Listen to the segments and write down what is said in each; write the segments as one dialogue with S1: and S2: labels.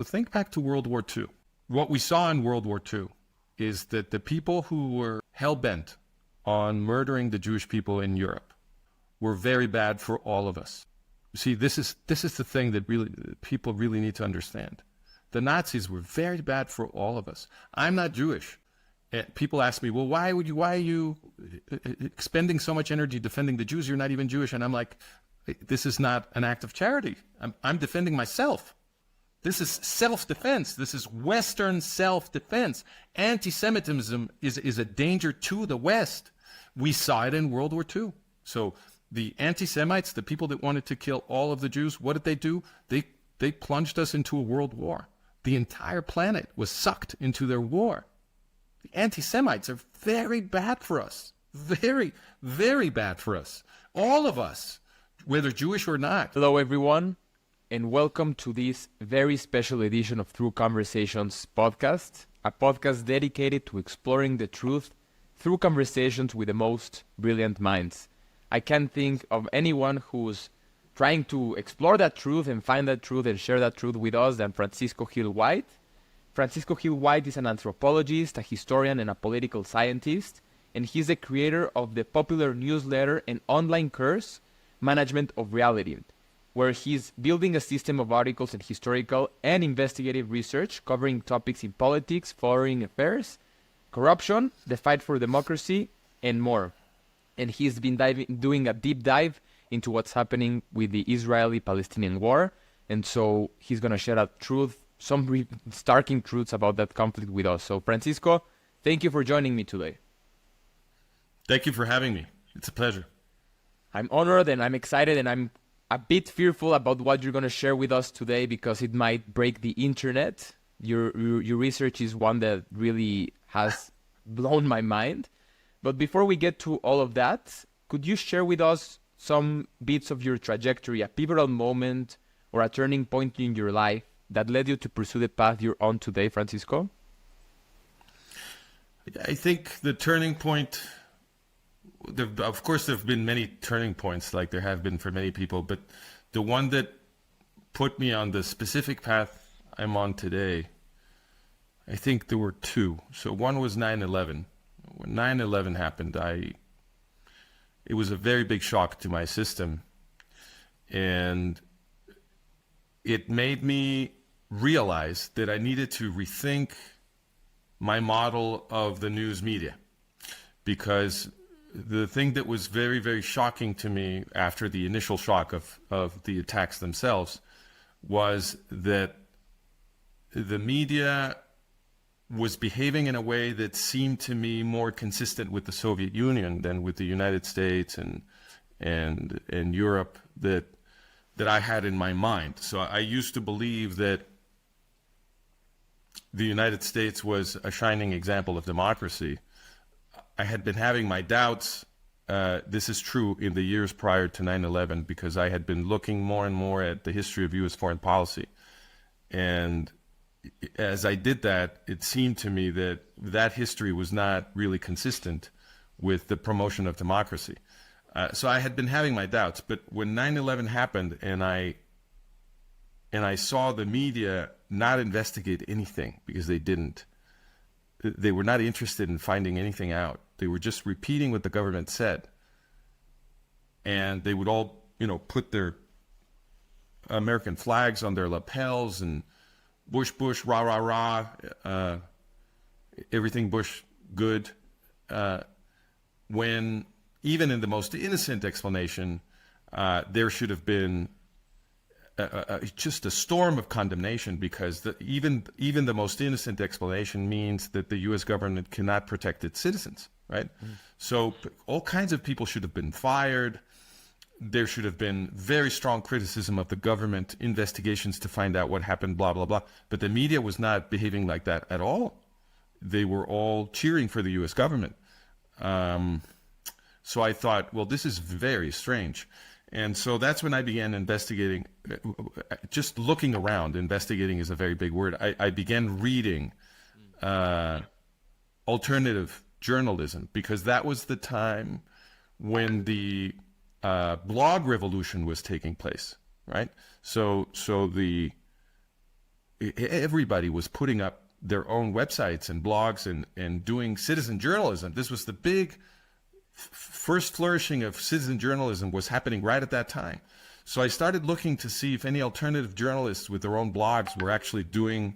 S1: Think back to World War II. What we saw in World War II is that the people who were hell-bent on murdering the Jewish people in Europe were very bad for all of us. You see, this is the thing that people really need to understand. The Nazis were very bad for all of us. I'm not Jewish. People ask me, well, why are you expending so much energy defending the Jews? You're not even Jewish. And I'm like, this is not an act of charity. I'm defending myself. This is self-defense. This is Western self-defense. Anti-Semitism is a danger to the West. We saw it in World War II. So the anti-Semites, the people that wanted to kill all of the Jews, what did they do? They plunged us into a world war. The entire planet was sucked into their war. The anti-Semites are very bad for us. Very, very bad for us. All of us, whether Jewish or not.
S2: Hello, everyone, and welcome to this very special edition of Through Conversations podcast, a podcast dedicated to exploring the truth through conversations with the most brilliant minds. I can't think of anyone who's trying to explore that truth and find that truth and share that truth with us than Francisco Gil White. Francisco Gil White is an anthropologist, a historian, and a political scientist, and he's the creator of the popular newsletter and online course, Management of Reality, where he's building a system of articles and historical and investigative research covering topics in politics, foreign affairs, corruption, the fight for democracy, and more. And he's been doing a deep dive into what's happening with the Israeli-Palestinian war. And so he's going to share a truth, some starking truths about that conflict with us. So Francisco, thank you for joining me today.
S1: Thank you for having me. It's a pleasure.
S2: I'm honored and I'm excited and I'm a bit fearful about what you're going to share with us today because it might break the internet. Your research is one that really has blown my mind. But before we get to all of that, could you share with us some bits of your trajectory, a pivotal moment or a turning point in your life that led you to pursue the path you're on today, Francisco?
S1: I think the turning point, of course, there have been many turning points like there have been for many people, but the one that put me on the specific path I'm on today, I think there were two. So one was 9/11. When 9/11 happened, it was a very big shock to my system, and it made me realize that I needed to rethink my model of the news media, because the thing that was very, very shocking to me after the initial shock of the attacks themselves was that the media was behaving in a way that seemed to me more consistent with the Soviet Union than with the United States and Europe that I had in my mind. So I used to believe that the United States was a shining example of democracy. I had been having my doubts. This is true in the years prior to 9/11 because I had been looking more and more at the history of U.S. foreign policy. And as I did that, it seemed to me that that history was not really consistent with the promotion of democracy. So I had been having my doubts, but when 9/11 happened and I saw the media not investigate anything because they were not interested in finding anything out. They were just repeating what the government said. And they would all, put their American flags on their lapels and Bush, Bush, rah, rah, rah, everything Bush good. When even in the most innocent explanation, there should have been just a storm of condemnation because even the most innocent explanation means that the U.S. government cannot protect its citizens, right? So all kinds of people should have been fired. There should have been very strong criticism of the government, investigations to find out what happened, blah, blah, blah. But the media was not behaving like that at all. They were all cheering for the U.S. government. So I thought, well, this is very strange. And so that's when I began investigating, just looking around. Investigating is a very big word. I began reading alternative journalism because that was the time when the blog revolution was taking place, right? So the everybody was putting up their own websites and blogs and doing citizen journalism. This was the big first flourishing of citizen journalism was happening right at that time. So I started looking to see if any alternative journalists with their own blogs were actually doing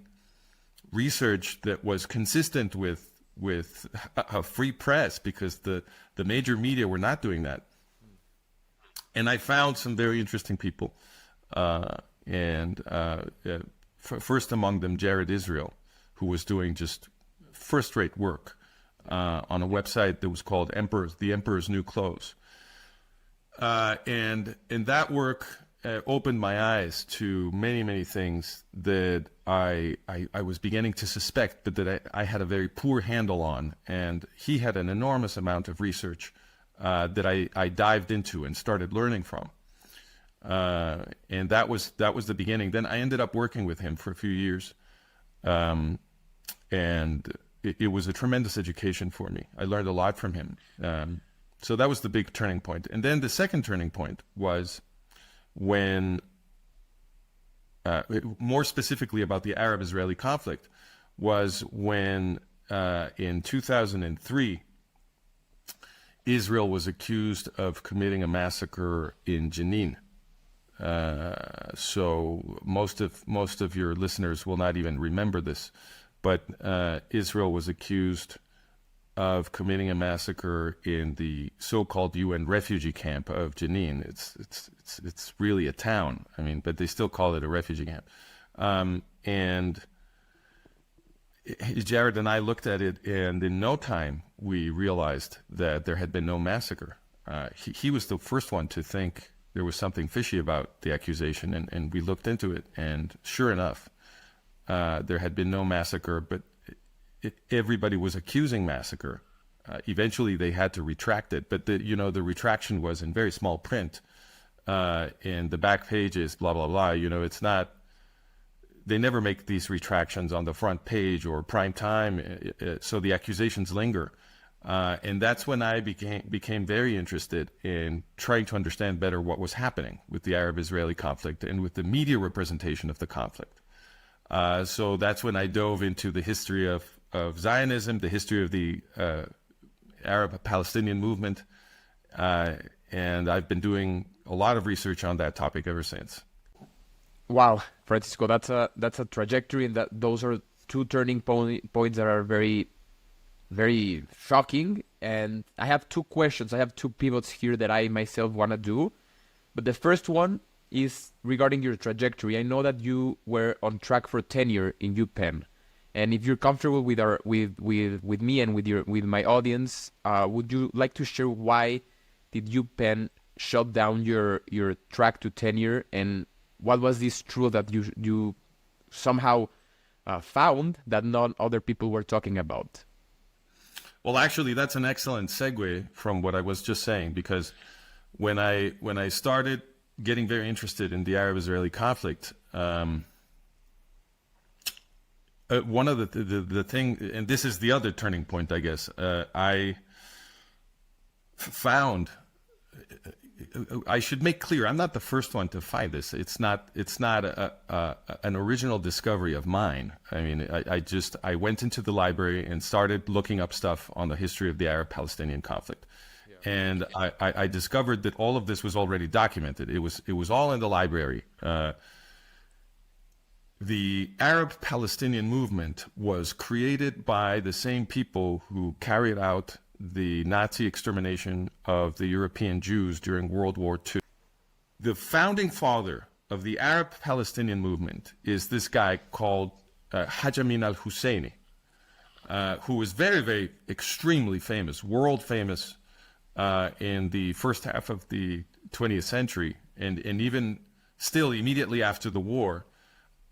S1: research that was consistent with a free press, because the major media were not doing that. And I found some very interesting people, first among them Jared Israel, who was doing just first-rate work on a website that was called The Emperor's New Clothes. And that work opened my eyes to many, many things that I was beginning to suspect, but that I had a very poor handle on. And he had an enormous amount of research that I dived into and started learning from. And that was the beginning. Then I ended up working with him for a few years. And it was a tremendous education for me. I learned a lot from him. So that was the big turning point. And then the second turning point was when, more specifically about the Arab-Israeli conflict, was when in 2003, Israel was accused of committing a massacre in Jenin. So most of your listeners will not even remember this, but Israel was accused of committing a massacre in the so-called UN refugee camp of Jenin. It's really a town. I mean, but they still call it a refugee camp. And Jared and I looked at it, and in no time we realized that there had been no massacre. He was the first one to think there was something fishy about the accusation, and we looked into it, and sure enough, there had been no massacre, but everybody was accusing massacre. Eventually, they had to retract it, but the retraction was in very small print. In the back pages, blah blah blah. It's not. They never make these retractions on the front page or prime time, so the accusations linger. And that's when I became very interested in trying to understand better what was happening with the Arab-Israeli conflict and with the media representation of the conflict. So that's when I dove into the history of Zionism, the history of the Arab-Palestinian movement, and I've been doing a lot of research on that topic ever since.
S2: Wow, Francisco, that's a trajectory, and those are two turning points that are very, very shocking. And I have two questions. I have two pivots here that I myself want to do. But the first one is regarding your trajectory. I know that you were on track for tenure in UPenn, and if you're comfortable with me and with my audience, would you like to share why did UPenn shut down your track to tenure, and what was this truth that you somehow found that not other people were talking about?
S1: Well, actually, that's an excellent segue from what I was just saying, because when I started getting very interested in the Arab-Israeli conflict, one of the thing, and this is the other turning point, I guess, I found. I should make clear, I'm not the first one to find this. It's not an original discovery of mine. I mean, I went into the library and started looking up stuff on the history of the Arab-Palestinian conflict. Yeah. And I discovered that all of this was already documented. It was all in the library. The Arab-Palestinian movement was created by the same people who carried out the Nazi extermination of the European Jews during World War II. The founding father of the Arab-Palestinian movement is this guy called Haj Amin al-Husseini, who was very, very extremely famous, world famous in the first half of the 20th century, and even still immediately after the war,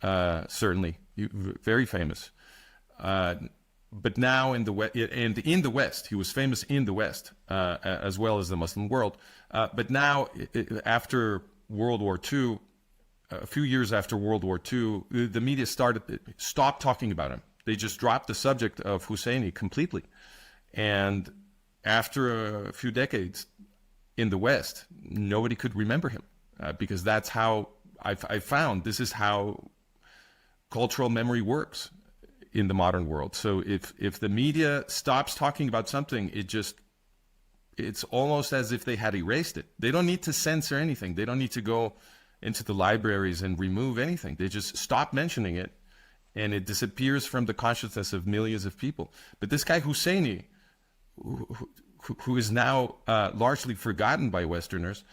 S1: certainly very famous. But now in the West, he was famous in the West as well as the Muslim world. But now, after World War II, a few years after World War II, the media stopped talking about him. They just dropped the subject of Husseini completely. And after a few decades in the West, nobody could remember him because that's how I found this is how cultural memory works in the modern world. So if the media stops talking about something, it's almost as if they had erased it. They don't need to censor anything. They don't need to go into the libraries and remove anything. They just stop mentioning it, and it disappears from the consciousness of millions of people. But this guy Husseini, who is now largely forgotten by Westerners,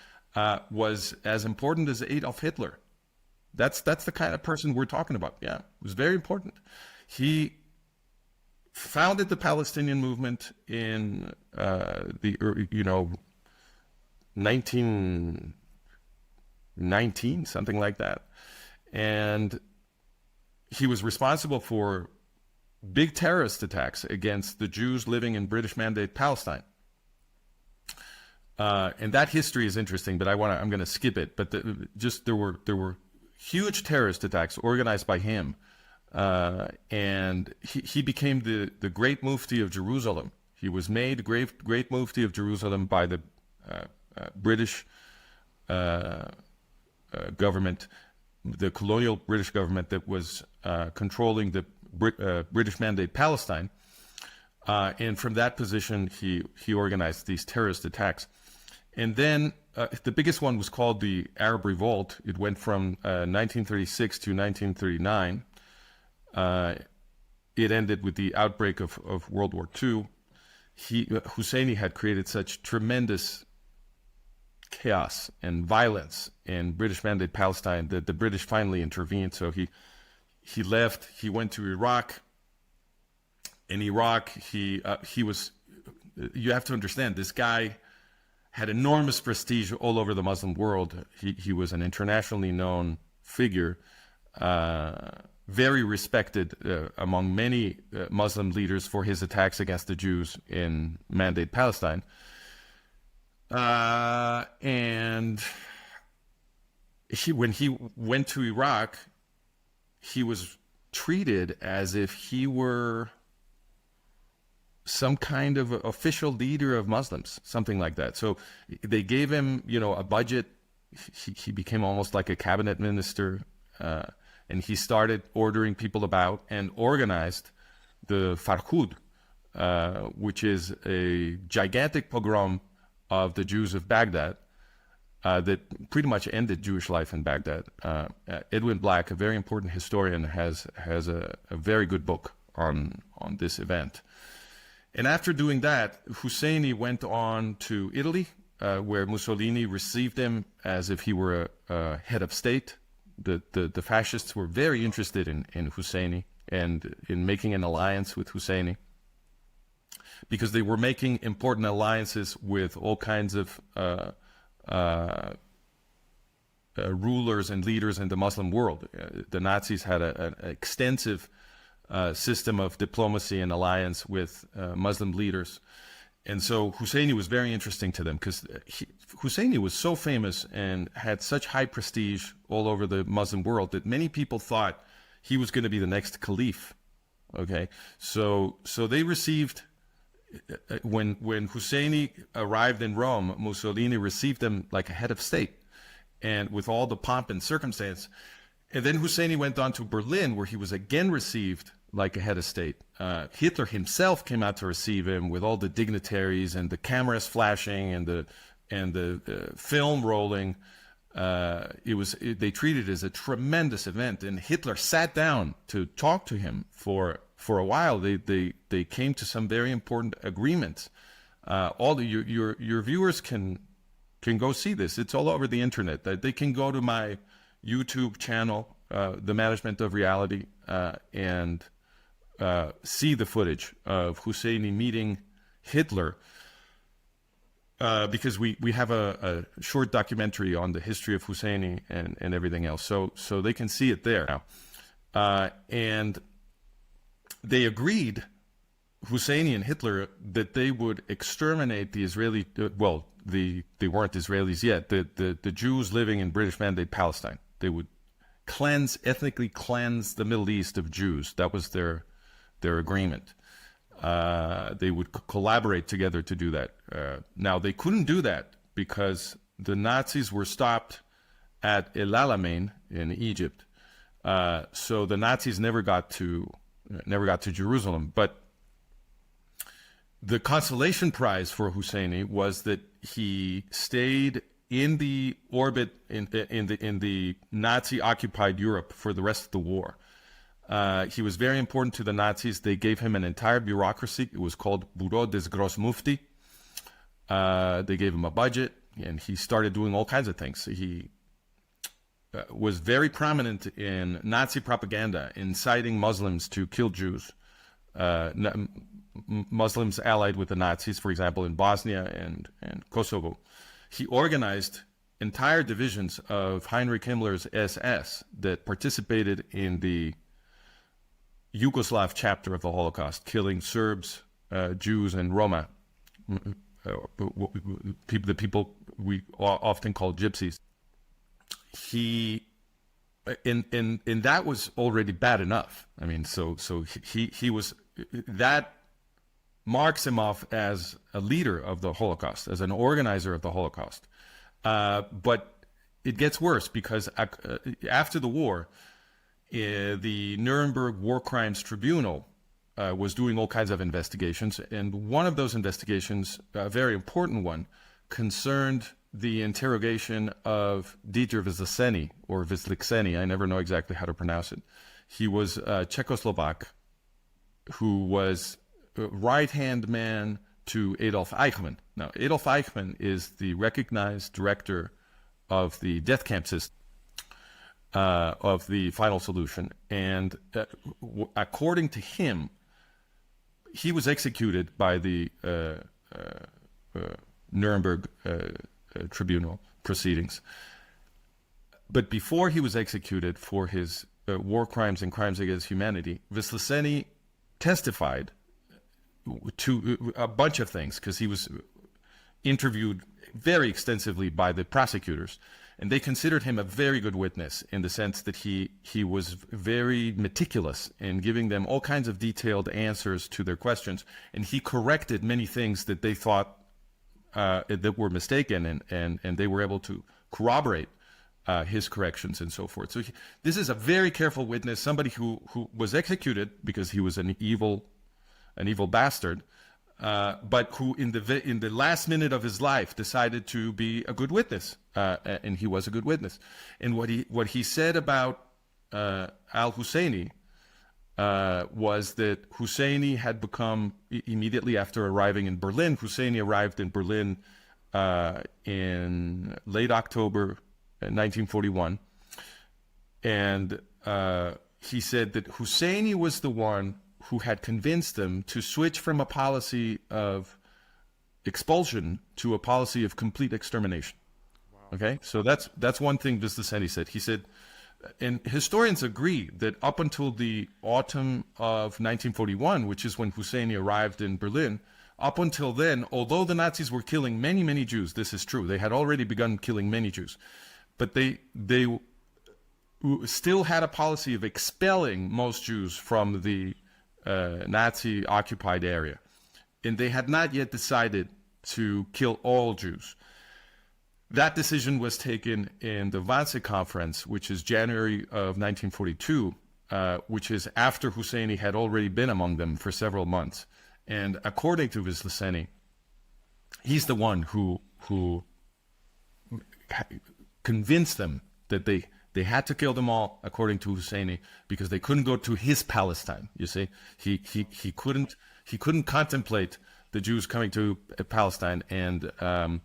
S1: was as important as Adolf Hitler. That's the kind of person we're talking about. Yeah, it was very important. He founded the Palestinian movement in 1919, something like that, and he was responsible for big terrorist attacks against the Jews living in British Mandate Palestine. And that history is interesting, but I'm going to skip it. But there were huge terrorist attacks organized by him, and he became the Great Mufti of Jerusalem. He was made Great Mufti of Jerusalem by the British government, the colonial British government that was controlling the British Mandate Palestine. And from that position, he organized these terrorist attacks. And then the biggest one was called the Arab Revolt. It went from 1936 to 1939. It ended with the outbreak of World War II. Husseini had created such tremendous chaos and violence in British Mandate Palestine that the British finally intervened. So he left. He went to Iraq. In Iraq, he was. You have to understand, this guy had enormous prestige all over the Muslim world. He was an internationally known figure, very respected among many Muslim leaders for his attacks against the Jews in Mandate Palestine. And when he went to Iraq, he was treated as if he were some kind of official leader of Muslims, something like that. So they gave him, a budget. He became almost like a cabinet minister, and he started ordering people about and organized the Farhud, which is a gigantic pogrom of the Jews of Baghdad that pretty much ended Jewish life in Baghdad. Edwin Black, a very important historian, has a very good book on this event. And after doing that, Husseini went on to Italy, where Mussolini received him as if he were a head of state. The fascists were very interested in Husseini and in making an alliance with Husseini, because they were making important alliances with all kinds of rulers and leaders in the Muslim world. The Nazis had an extensive system of diplomacy and alliance with Muslim leaders. And so Husseini was very interesting to them, because Husseini was so famous and had such high prestige all over the Muslim world that many people thought he was going to be the next caliph. Okay, so they received, when Husseini arrived in Rome, Mussolini received him like a head of state, and with all the pomp and circumstance. And then Husseini went on to Berlin, where he was again received like a head of state. Hitler himself came out to receive him with all the dignitaries and the cameras flashing and the film rolling. They treated it as a tremendous event, and Hitler sat down to talk to him for a while. They came to some very important agreements. Your viewers can go see this. It's all over the internet. They can go to my YouTube channel, The Management of Reality, and see the footage of Husseini meeting Hitler, because we have a short documentary on the history of Husseini and everything else. So they can see it there now. And they agreed, Husseini and Hitler, that they would exterminate the Israeli, they weren't Israelis yet, the Jews living in British Mandate Palestine. They would ethnically cleanse the Middle East of Jews. That was their agreement. They would collaborate together to do that. Now, they couldn't do that because the Nazis were stopped at El Alamein in Egypt So the Nazis never got to Jerusalem. But the consolation prize for Husseini was that he stayed in the orbit in the Nazi-occupied Europe for the rest of the war. He was very important to the Nazis. They gave him an entire bureaucracy. It was called Bureau des Gros Mufti. They gave him a budget, and he started doing all kinds of things. He was very prominent in Nazi propaganda, inciting Muslims to kill Jews. Muslims allied with the Nazis, for example, in Bosnia and Kosovo. He organized entire divisions of Heinrich Himmler's SS that participated in the Yugoslav chapter of the Holocaust, killing Serbs, Jews, and Roma, the people we often call gypsies. And that was already bad enough. I mean, so he was, that marks him off as a leader of the Holocaust, as an organizer of the Holocaust. But it gets worse because after the war, the Nuremberg War Crimes Tribunal was doing all kinds of investigations, and one of those investigations, a very important one, concerned the interrogation of Dieter Wisliczeny, or Wisliczeny, I never know exactly how to pronounce it. He was a Czechoslovak who was a right-hand man to Adolf Eichmann. Now, Adolf Eichmann is the recognized director of the death camp system, of the Final Solution, and according to him, he was executed by the Nuremberg tribunal proceedings. But before he was executed for his war crimes and crimes against humanity, Wisliczeny testified to a bunch of things because he was interviewed very extensively by the prosecutors, and they considered him a very good witness in the sense that he was very meticulous in giving them all kinds of detailed answers to their questions, and he corrected many things that they thought that were mistaken, and they were able to corroborate his corrections and so forth. So this is a very careful witness, somebody who was executed because he was an evil bastard, but who in the last minute of his life decided to be a good witness, and he was a good witness. And what he said about al-Husseini was that Husseini had become, immediately after arriving in Berlin, Husseini arrived in Berlin in late October 1941, and he said that Husseini was the one who had convinced them to switch from a policy of expulsion to a policy of complete extermination. Wow. Okay, so that's one thing Wisliczeny said. He said, and historians agree that up until the autumn of 1941, which is when Husseini arrived in Berlin, up until then, although the Nazis were killing many, many Jews, this is true, they had already begun killing many Jews, but they still had a policy of expelling most Jews from the Nazi-occupied area. And they had not yet decided to kill all Jews. That decision was taken in the Wannsee Conference, which is January of 1942, which is after Husseini had already been among them for several months. And according to Wisliczeny, he's the one who convinced them that they had to kill them all, according to Husseini, because they couldn't go to his Palestine. You see, he couldn't contemplate the Jews coming to Palestine, and the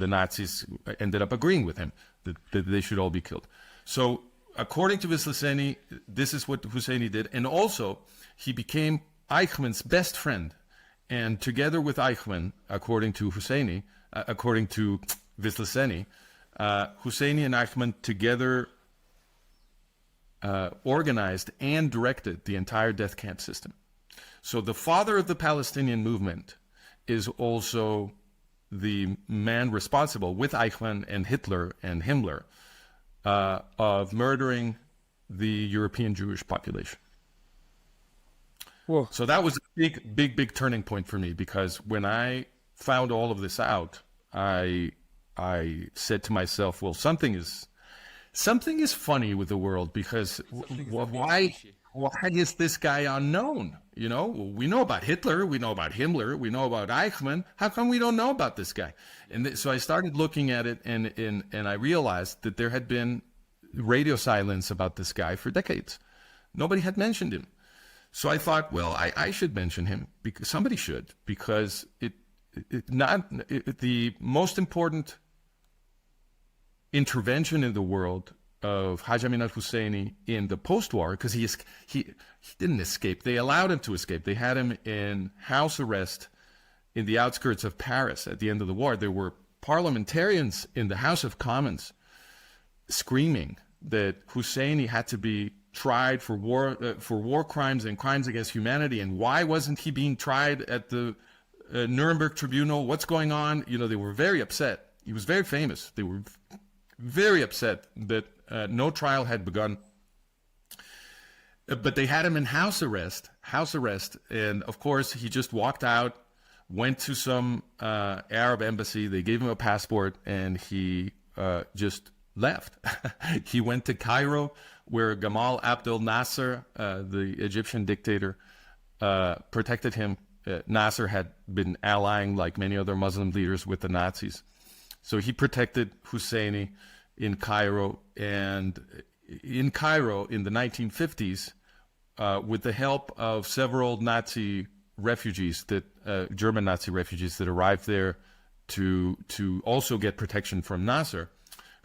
S1: Nazis ended up agreeing with him that they should all be killed. So, according to Wisliczeny, this is what Husseini did, and also he became Eichmann's best friend, and together with Eichmann, according to Husseini, according to Wisliczeny, Husseini and Eichmann together organized and directed the entire death camp system. So the father of the Palestinian movement is also the man responsible, with Eichmann and Hitler and Himmler, of murdering the European Jewish population. Whoa. So that was a big turning point for me, because when I found all of this out, I said to myself, well, something is something is funny with the world because why is this guy unknown? You know, we know about Hitler, we know about Himmler, we know about Eichmann. How come we don't know about this guy? And so I started looking at it, and I realized that there had been radio silence about this guy for decades. Nobody had mentioned him. So I thought, well, I should mention him, because somebody should, because the most important intervention in the world of Haj Amin al-Husseini in the post-war, because he didn't escape. They allowed him to escape. They had him in house arrest in the outskirts of Paris at the end of the war. There were parliamentarians in the House of Commons screaming that Husseini had to be tried for war crimes and crimes against humanity, and why wasn't he being tried at the Nuremberg tribunal? What's going on? You know, they were very upset. He was very famous. They were very upset that no trial had begun. But they had him in house arrest, and of course he just walked out, went to some Arab embassy. They gave him a passport, and he just left. He went to Cairo, where Gamal Abdel Nasser, the Egyptian dictator, protected him. Nasser had been allying, like many other Muslim leaders, with the Nazis. So he protected Husseini in Cairo. And in Cairo, in the 1950s, with the help of several Nazi refugees, German Nazi refugees that arrived there to also get protection from Nasser,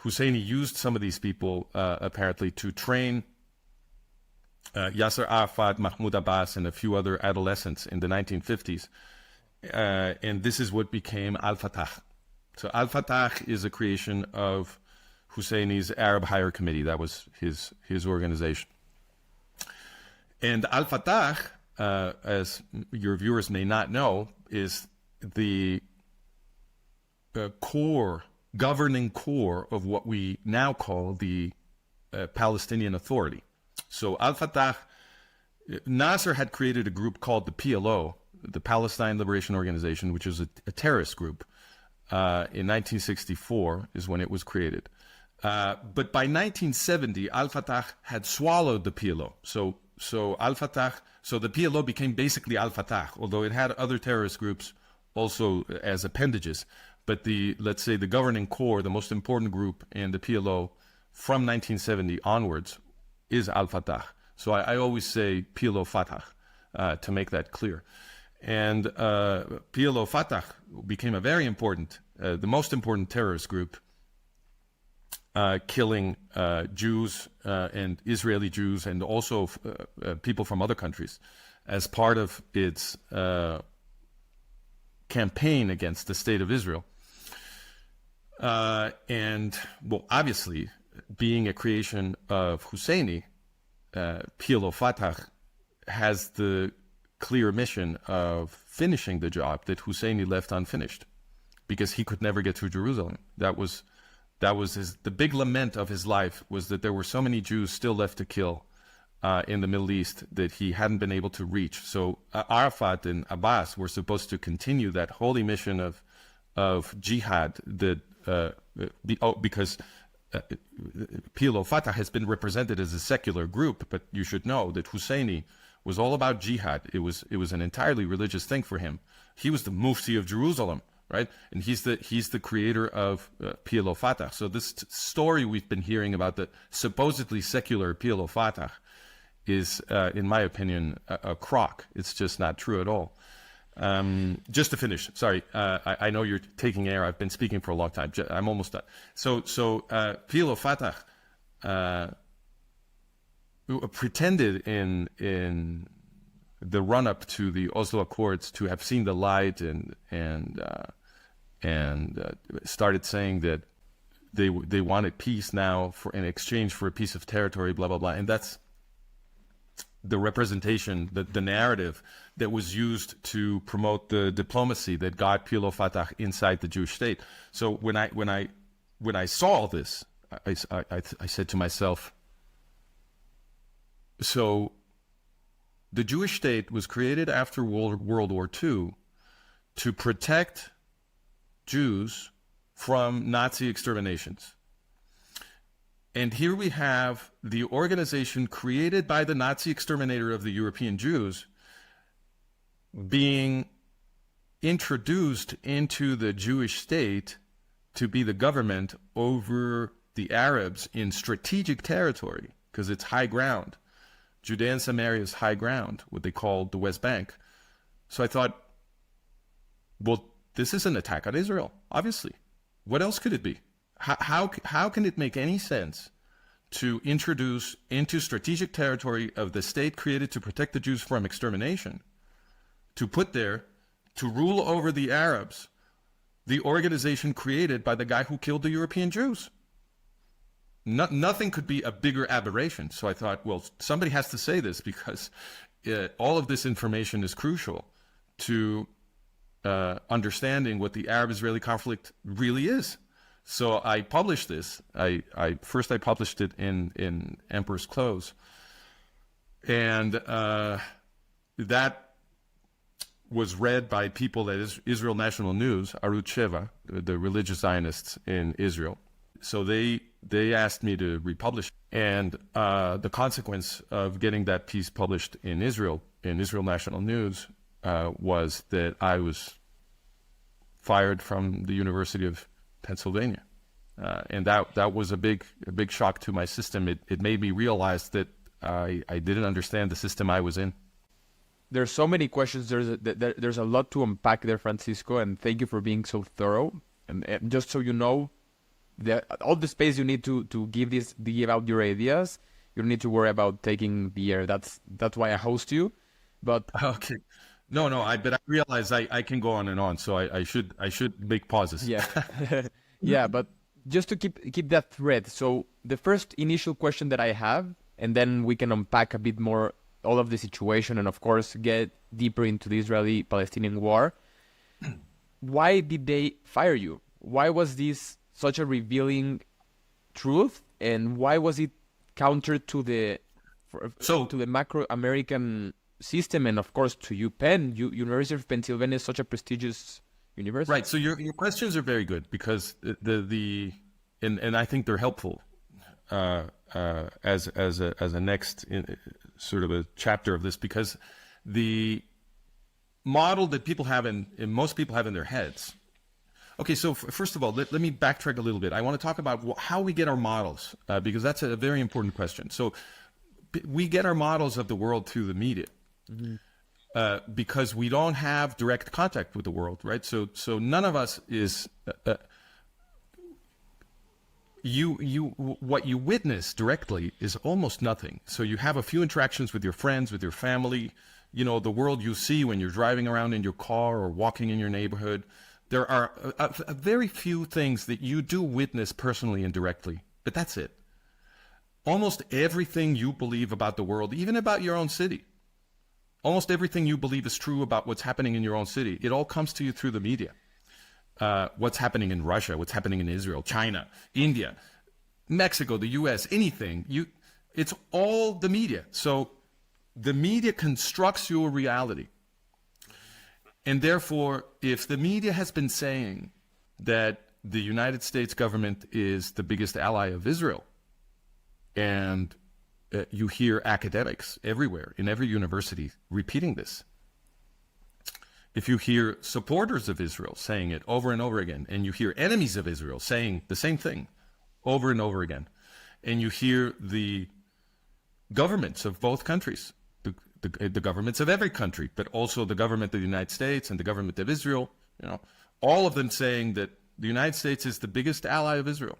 S1: Husseini used some of these people, apparently, to train Yasser Arafat, Mahmoud Abbas, and a few other adolescents in the 1950s. And this is what became Al-Fatah. So Al-Fatah is a creation of Husseini's Arab Higher Committee. That was his organization. And Al-Fatah, as your viewers may not know, is the governing core of what we now call the Palestinian Authority. So Al-Fatah, Nasser had created a group called the PLO, the Palestine Liberation Organization, which is a terrorist group. In 1964 is when it was created. But by 1970, Al-Fatah had swallowed the PLO. So Al-Fatah, so the PLO became basically Al-Fatah, although it had other terrorist groups also as appendages. But let's say the governing core, the most important group in the PLO from 1970 onwards is Al-Fatah. So I always say PLO Fatah to make that clear. And PLO Fatah became a very important, the most important terrorist group, killing Jews and Israeli Jews and also people from other countries as part of its campaign against the state of Israel. And, well, obviously, being a creation of Husseini, PLO Fatah has the clear mission of finishing the job that Husseini left unfinished, because he could never get to Jerusalem. That was the big lament of his life, was that there were so many Jews still left to kill in the Middle East that he hadn't been able to reach. So Arafat and Abbas were supposed to continue that holy mission of jihad, because PLO Fatah has been represented as a secular group, but you should know that Husseini was all about jihad. It was an entirely religious thing for him. He was the Mufti of Jerusalem, right? And he's the creator of PLO Fatah. So this story we've been hearing about the supposedly secular PLO Fatah is, in my opinion, a crock. It's just not true at all. Just to finish, sorry, I know you're taking air. I've been speaking for a long time. I'm almost done. So PLO Fatah pretended in the run-up to the Oslo Accords to have seen the light and started saying that they wanted peace now in exchange for a piece of territory, blah blah blah, and that's the representation, the narrative that was used to promote the diplomacy that got PLO Fatah inside the Jewish state. So when I saw all this, I said to myself, so the Jewish state was created after World War II to protect Jews from Nazi exterminations. And here we have the organization created by the Nazi exterminator of the European Jews being introduced into the Jewish state to be the government over the Arabs in strategic territory, because it's high ground. Judea and Samaria is high ground, what they call the West Bank. So I thought, well, this is an attack on Israel, obviously. What else could it be? How can it make any sense to introduce into strategic territory of the state created to protect the Jews from extermination, to put there, to rule over the Arabs, the organization created by the guy who killed the European Jews? Nothing could be a bigger aberration. So I thought, well, somebody has to say this, because all of this information is crucial to understanding what the Arab-Israeli conflict really is. So I published this. First I published it in Emperor's Clothes, and that was read by people at Israel National News, Arutz Sheva, the religious Zionists in Israel. So they asked me to republish, and the consequence of getting that piece published in Israel National News, was that I was fired from the University of Pennsylvania, and that was a big shock to my system. It made me realize that I didn't understand the system I was in.
S2: There's so many questions. There's a lot to unpack there, Francisco, and thank you for being so thorough. And just so you know, all the space you need to give out your ideas, you don't need to worry about taking the air. That's why I host you. But
S1: okay, no, but I realize I can go on and on, so I should make pauses.
S2: Yeah, yeah. But just to keep that thread. So the first initial question that I have, and then we can unpack a bit more all of the situation, and of course get deeper into the Israeli-Palestinian war. Why did they fire you? Why was this such a revealing truth, and why was it counter to the macro American system, and of course to UPenn? University of Pennsylvania is such a prestigious university.
S1: Right. So your questions are very good, because and I think they're helpful as a next sort of a chapter of this, because the model that people have most people have in their heads. Okay, so first of all, let me backtrack a little bit. I want to talk about how we get our models, because that's a very important question. So we get our models of the world through the media, because we don't have direct contact with the world, right? So none of us is what you witness directly is almost nothing. So you have a few interactions with your friends, with your family, the world you see when you're driving around in your car or walking in your neighborhood. There are a very few things that you do witness personally and directly, but that's it. Almost everything you believe about the world, even about your own city, almost everything you believe is true about what's happening in your own city, it all comes to you through the media. What's happening in Russia, what's happening in Israel, China, India, Mexico, the US, anything, it's all the media. So the media constructs your reality. And therefore, if the media has been saying that the United States government is the biggest ally of Israel, and you hear academics everywhere, in every university, repeating this, if you hear supporters of Israel saying it over and over again, and you hear enemies of Israel saying the same thing over and over again, and you hear the governments of both countries, the governments of every country, but also the government of the United States and the government of Israel, all of them saying that the United States is the biggest ally of Israel,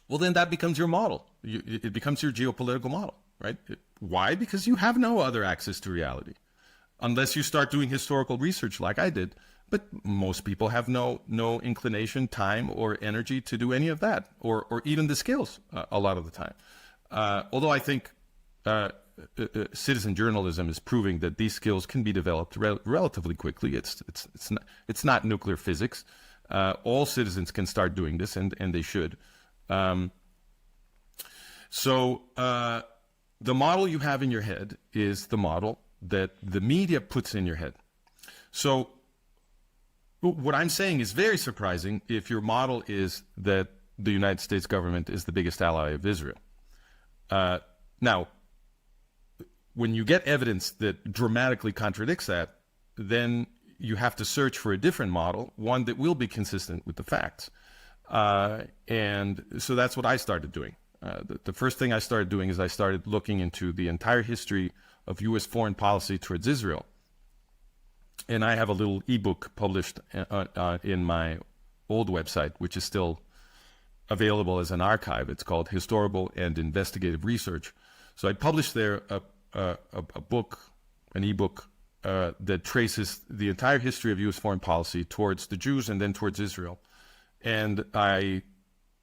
S1: well, then that becomes your model. It becomes your geopolitical model, right? Why? Because you have no other access to reality, unless you start doing historical research like I did. But most people have no inclination, time, or energy to do any of that, or even the skills a lot of the time. Although I think citizen journalism is proving that these skills can be developed relatively quickly. It's not nuclear physics. All citizens can start doing this, and they should. So the model you have in your head is the model that the media puts in your head. So what I'm saying is very surprising if your model is that the United States government is the biggest ally of Israel. Now, when you get evidence that dramatically contradicts that, then you have to search for a different model, one that will be consistent with the facts. And so that's what I started doing. The first thing I started doing is I started looking into the entire history of U.S. foreign policy towards Israel. And I have a little ebook published in my old website, which is still available as an archive. It's called Historical and Investigative Research. So I published there a book, an ebook, that traces the entire history of U.S. foreign policy towards the Jews and then towards Israel. And I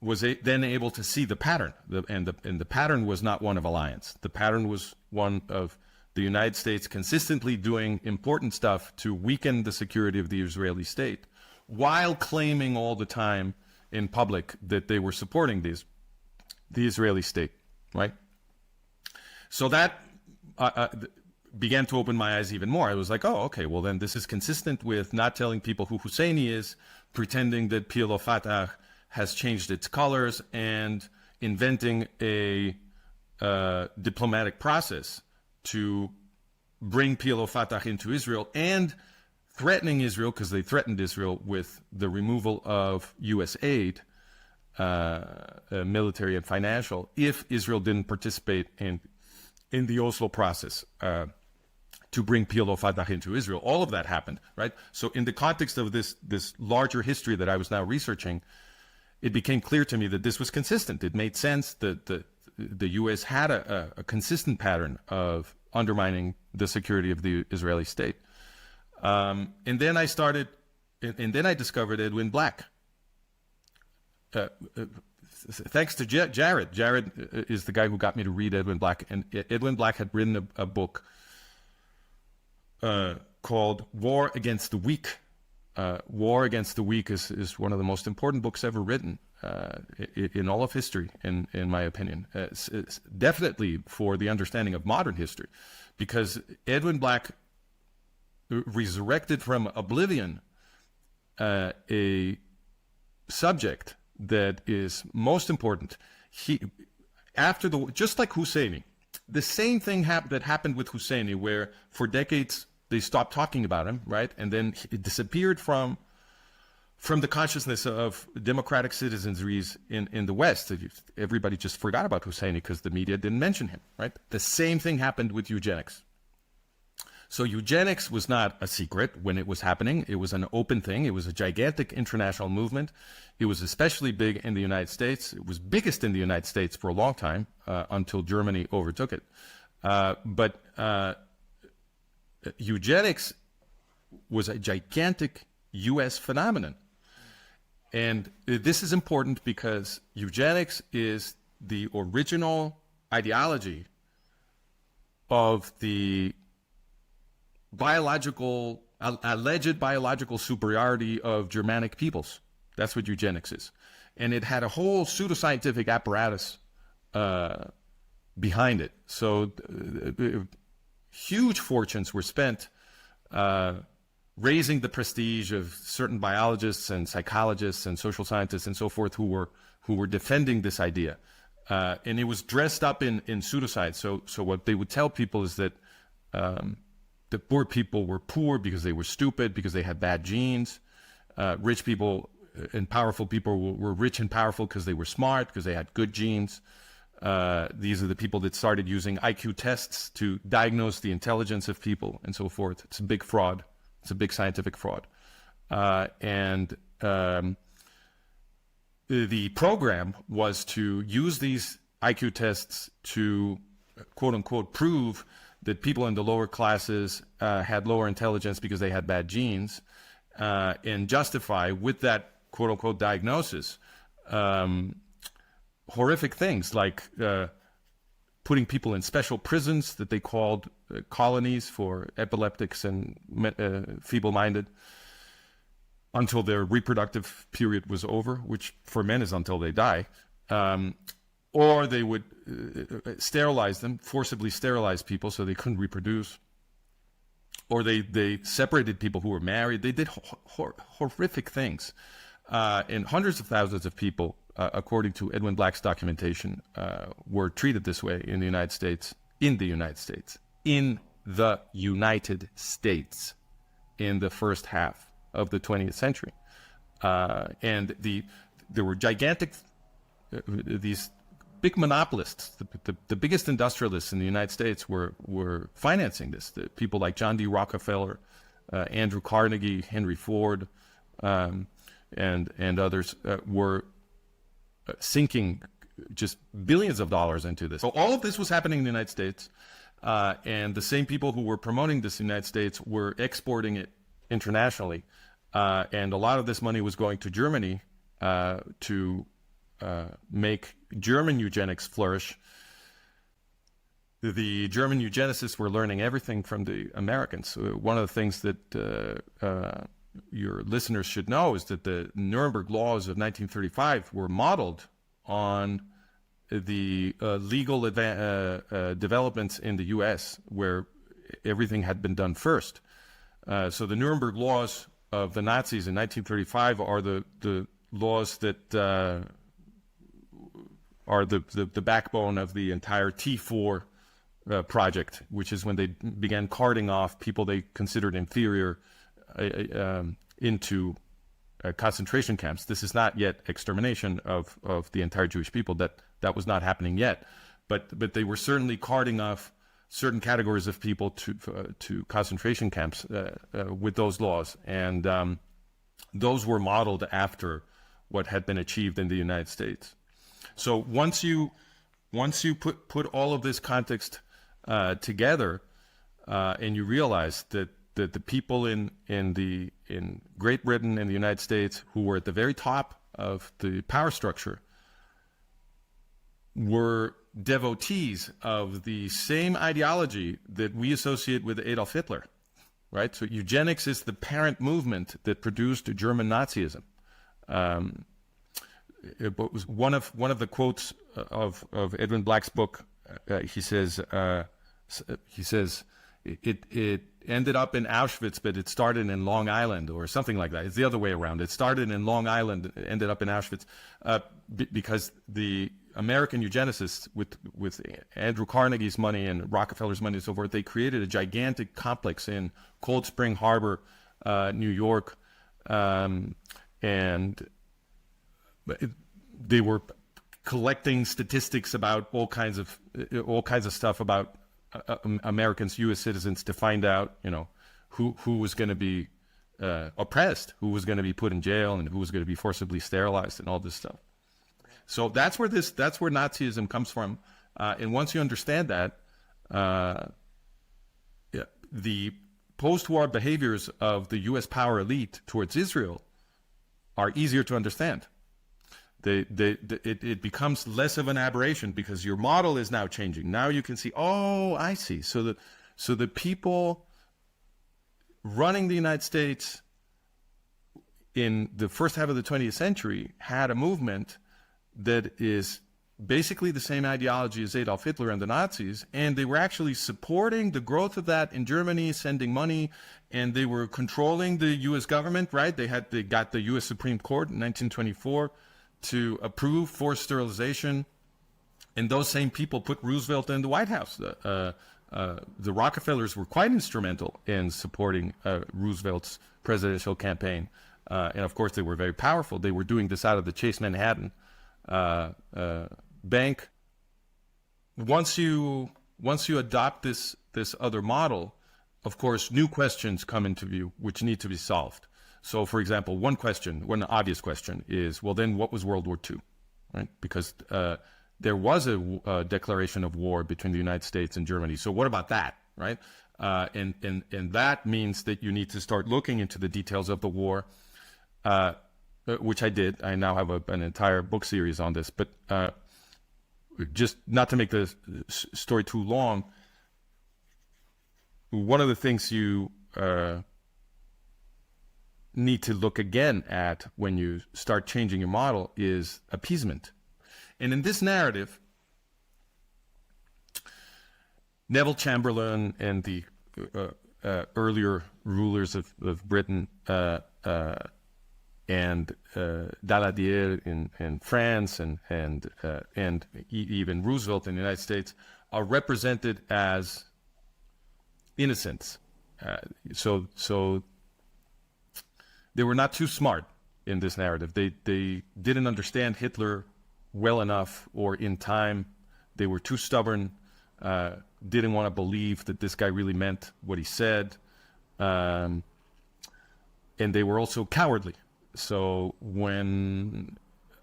S1: was then able to see the pattern. And the pattern was not one of alliance. The pattern was one of the United States consistently doing important stuff to weaken the security of the Israeli state, while claiming all the time in public that they were supporting the Israeli state, right? So that began to open my eyes even more. I was like, oh, okay, well then this is consistent with not telling people who Husseini is, pretending that PLO Fatah has changed its colors, and inventing a diplomatic process to bring PLO Fatah into Israel, and threatening Israel, because they threatened Israel with the removal of U.S. aid, military and financial, if Israel didn't participate in the Oslo process to bring PLO Fatah into Israel. All of that happened, right? So in the context of this larger history that I was now researching, it became clear to me that this was consistent. It made sense that the U.S. had a consistent pattern of undermining the security of the Israeli state. And then I discovered Edwin Black. Thanks to Jared. Jared is the guy who got me to read Edwin Black. And Edwin Black had written a book called War Against the Weak. War Against the Weak is one of the most important books ever written in all of history, in my opinion. It's definitely for the understanding of modern history, because Edwin Black resurrected from oblivion a subject that is most important. Just like Husseini, the same thing that happened with Husseini, where for decades they stopped talking about him, right? And then it disappeared from the consciousness of democratic citizenry in the West. Everybody just forgot about Husseini because the media didn't mention him, right? The same thing happened with eugenics. So eugenics was not a secret when it was happening. It was an open thing. It was a gigantic international movement. It was especially big in the United States. It was biggest in the United States for a long time, until Germany overtook it. But eugenics was a gigantic U.S. phenomenon. And this is important because eugenics is the original ideology of the alleged biological superiority of Germanic peoples. That's what eugenics is. And it had a whole pseudoscientific apparatus behind it. So huge fortunes were spent raising the prestige of certain biologists and psychologists and social scientists and so forth who were defending this idea. And it was dressed up in pseudoscience. So what they would tell people is that the poor people were poor because they were stupid, because they had bad genes. Rich people and powerful people were rich and powerful because they were smart, because they had good genes. These are the people that started using IQ tests to diagnose the intelligence of people and so forth. It's a big fraud. It's a big scientific fraud. And the program was to use these IQ tests to, quote unquote, prove that people in the lower classes had lower intelligence because they had bad genes, and justify with that, quote unquote, diagnosis horrific things like putting people in special prisons that they called colonies for epileptics and feeble-minded until their reproductive period was over, which for men is until they die. Or they would sterilize them, forcibly sterilize people so they couldn't reproduce. Or they separated people who were married. They did horrific things. And hundreds of thousands of people according to Edwin Black's documentation, were treated this way in the United States, in the United States, in the United States, in the first half of the 20th century. And there were gigantic, these big monopolists, the biggest industrialists in the United States were financing this. The people like John D. Rockefeller, Andrew Carnegie, Henry Ford, and others were sinking just billions of dollars into this. So all of this was happening in the United States, and the same people who were promoting this in the United States were exporting it internationally, and a lot of this money was going to Germany to make German eugenics flourish. The German eugenicists were learning everything from the Americans. So one of the things that your listeners should know is that the Nuremberg laws of 1935 were modeled on the legal developments in the U.S., where everything had been done first. So the Nuremberg laws of the Nazis in 1935 are the laws that are the backbone of the entire T4 project, which is when they began carting off people they considered inferior into concentration camps. This is not yet extermination of the entire Jewish people. That was not happening yet, but they were certainly carting off certain categories of people to concentration camps with those laws, and those were modeled after what had been achieved in the United States. So once you put all of this context together, and you realize that the people in Great Britain and the United States who were at the very top of the power structure were devotees of the same ideology that we associate with Adolf Hitler, right? So eugenics is the parent movement that produced German Nazism. It was one of the quotes of Edwin Black's book. He says it ended up in Auschwitz, but it started in Long Island, or something like that. It's the other way around. It started in Long Island, ended up in Auschwitz, because the American eugenicists, with Andrew Carnegie's money and Rockefeller's money and so forth, they created a gigantic complex in Cold Spring Harbor, New York, and they were collecting statistics about all kinds of stuff about Americans, U.S. citizens, to find out, who was going to be oppressed, who was going to be put in jail, and who was going to be forcibly sterilized, and all this stuff. So that's where Nazism comes from, and once you understand that, the post-war behaviors of the U.S. power elite towards Israel are easier to understand. It becomes less of an aberration because your model is now changing. Now you can see, oh, I see. So the people running the United States in the first half of the 20th century had a movement that is basically the same ideology as Adolf Hitler and the Nazis, and they were actually supporting the growth of that in Germany, sending money, and they were controlling the U.S. government, right? They got the U.S. Supreme Court in 1924 to approve forced sterilization, and those same people put Roosevelt in the White House. The Rockefellers were quite instrumental in supporting Roosevelt's presidential campaign, and of course they were very powerful. They were doing this out of the Chase Manhattan Bank. Once you adopt this other model, of course, new questions come into view which need to be solved. So, for example, one obvious question is, well, then what was World War II, right? Because there was a declaration of war between the United States and Germany. So what about that, right? And that means that you need to start looking into the details of the war, which I did. I now have an entire book series on this. But just not to make the story too long, one of the things you need to look again at when you start changing your model is appeasement. And in this narrative, Neville Chamberlain and the earlier rulers of Britain and Daladier in France and even Roosevelt in the United States are represented as innocents. So they were not too smart in this narrative. They didn't understand Hitler well enough, or in time. They were too stubborn, didn't want to believe that this guy really meant what he said. And they were also cowardly. So when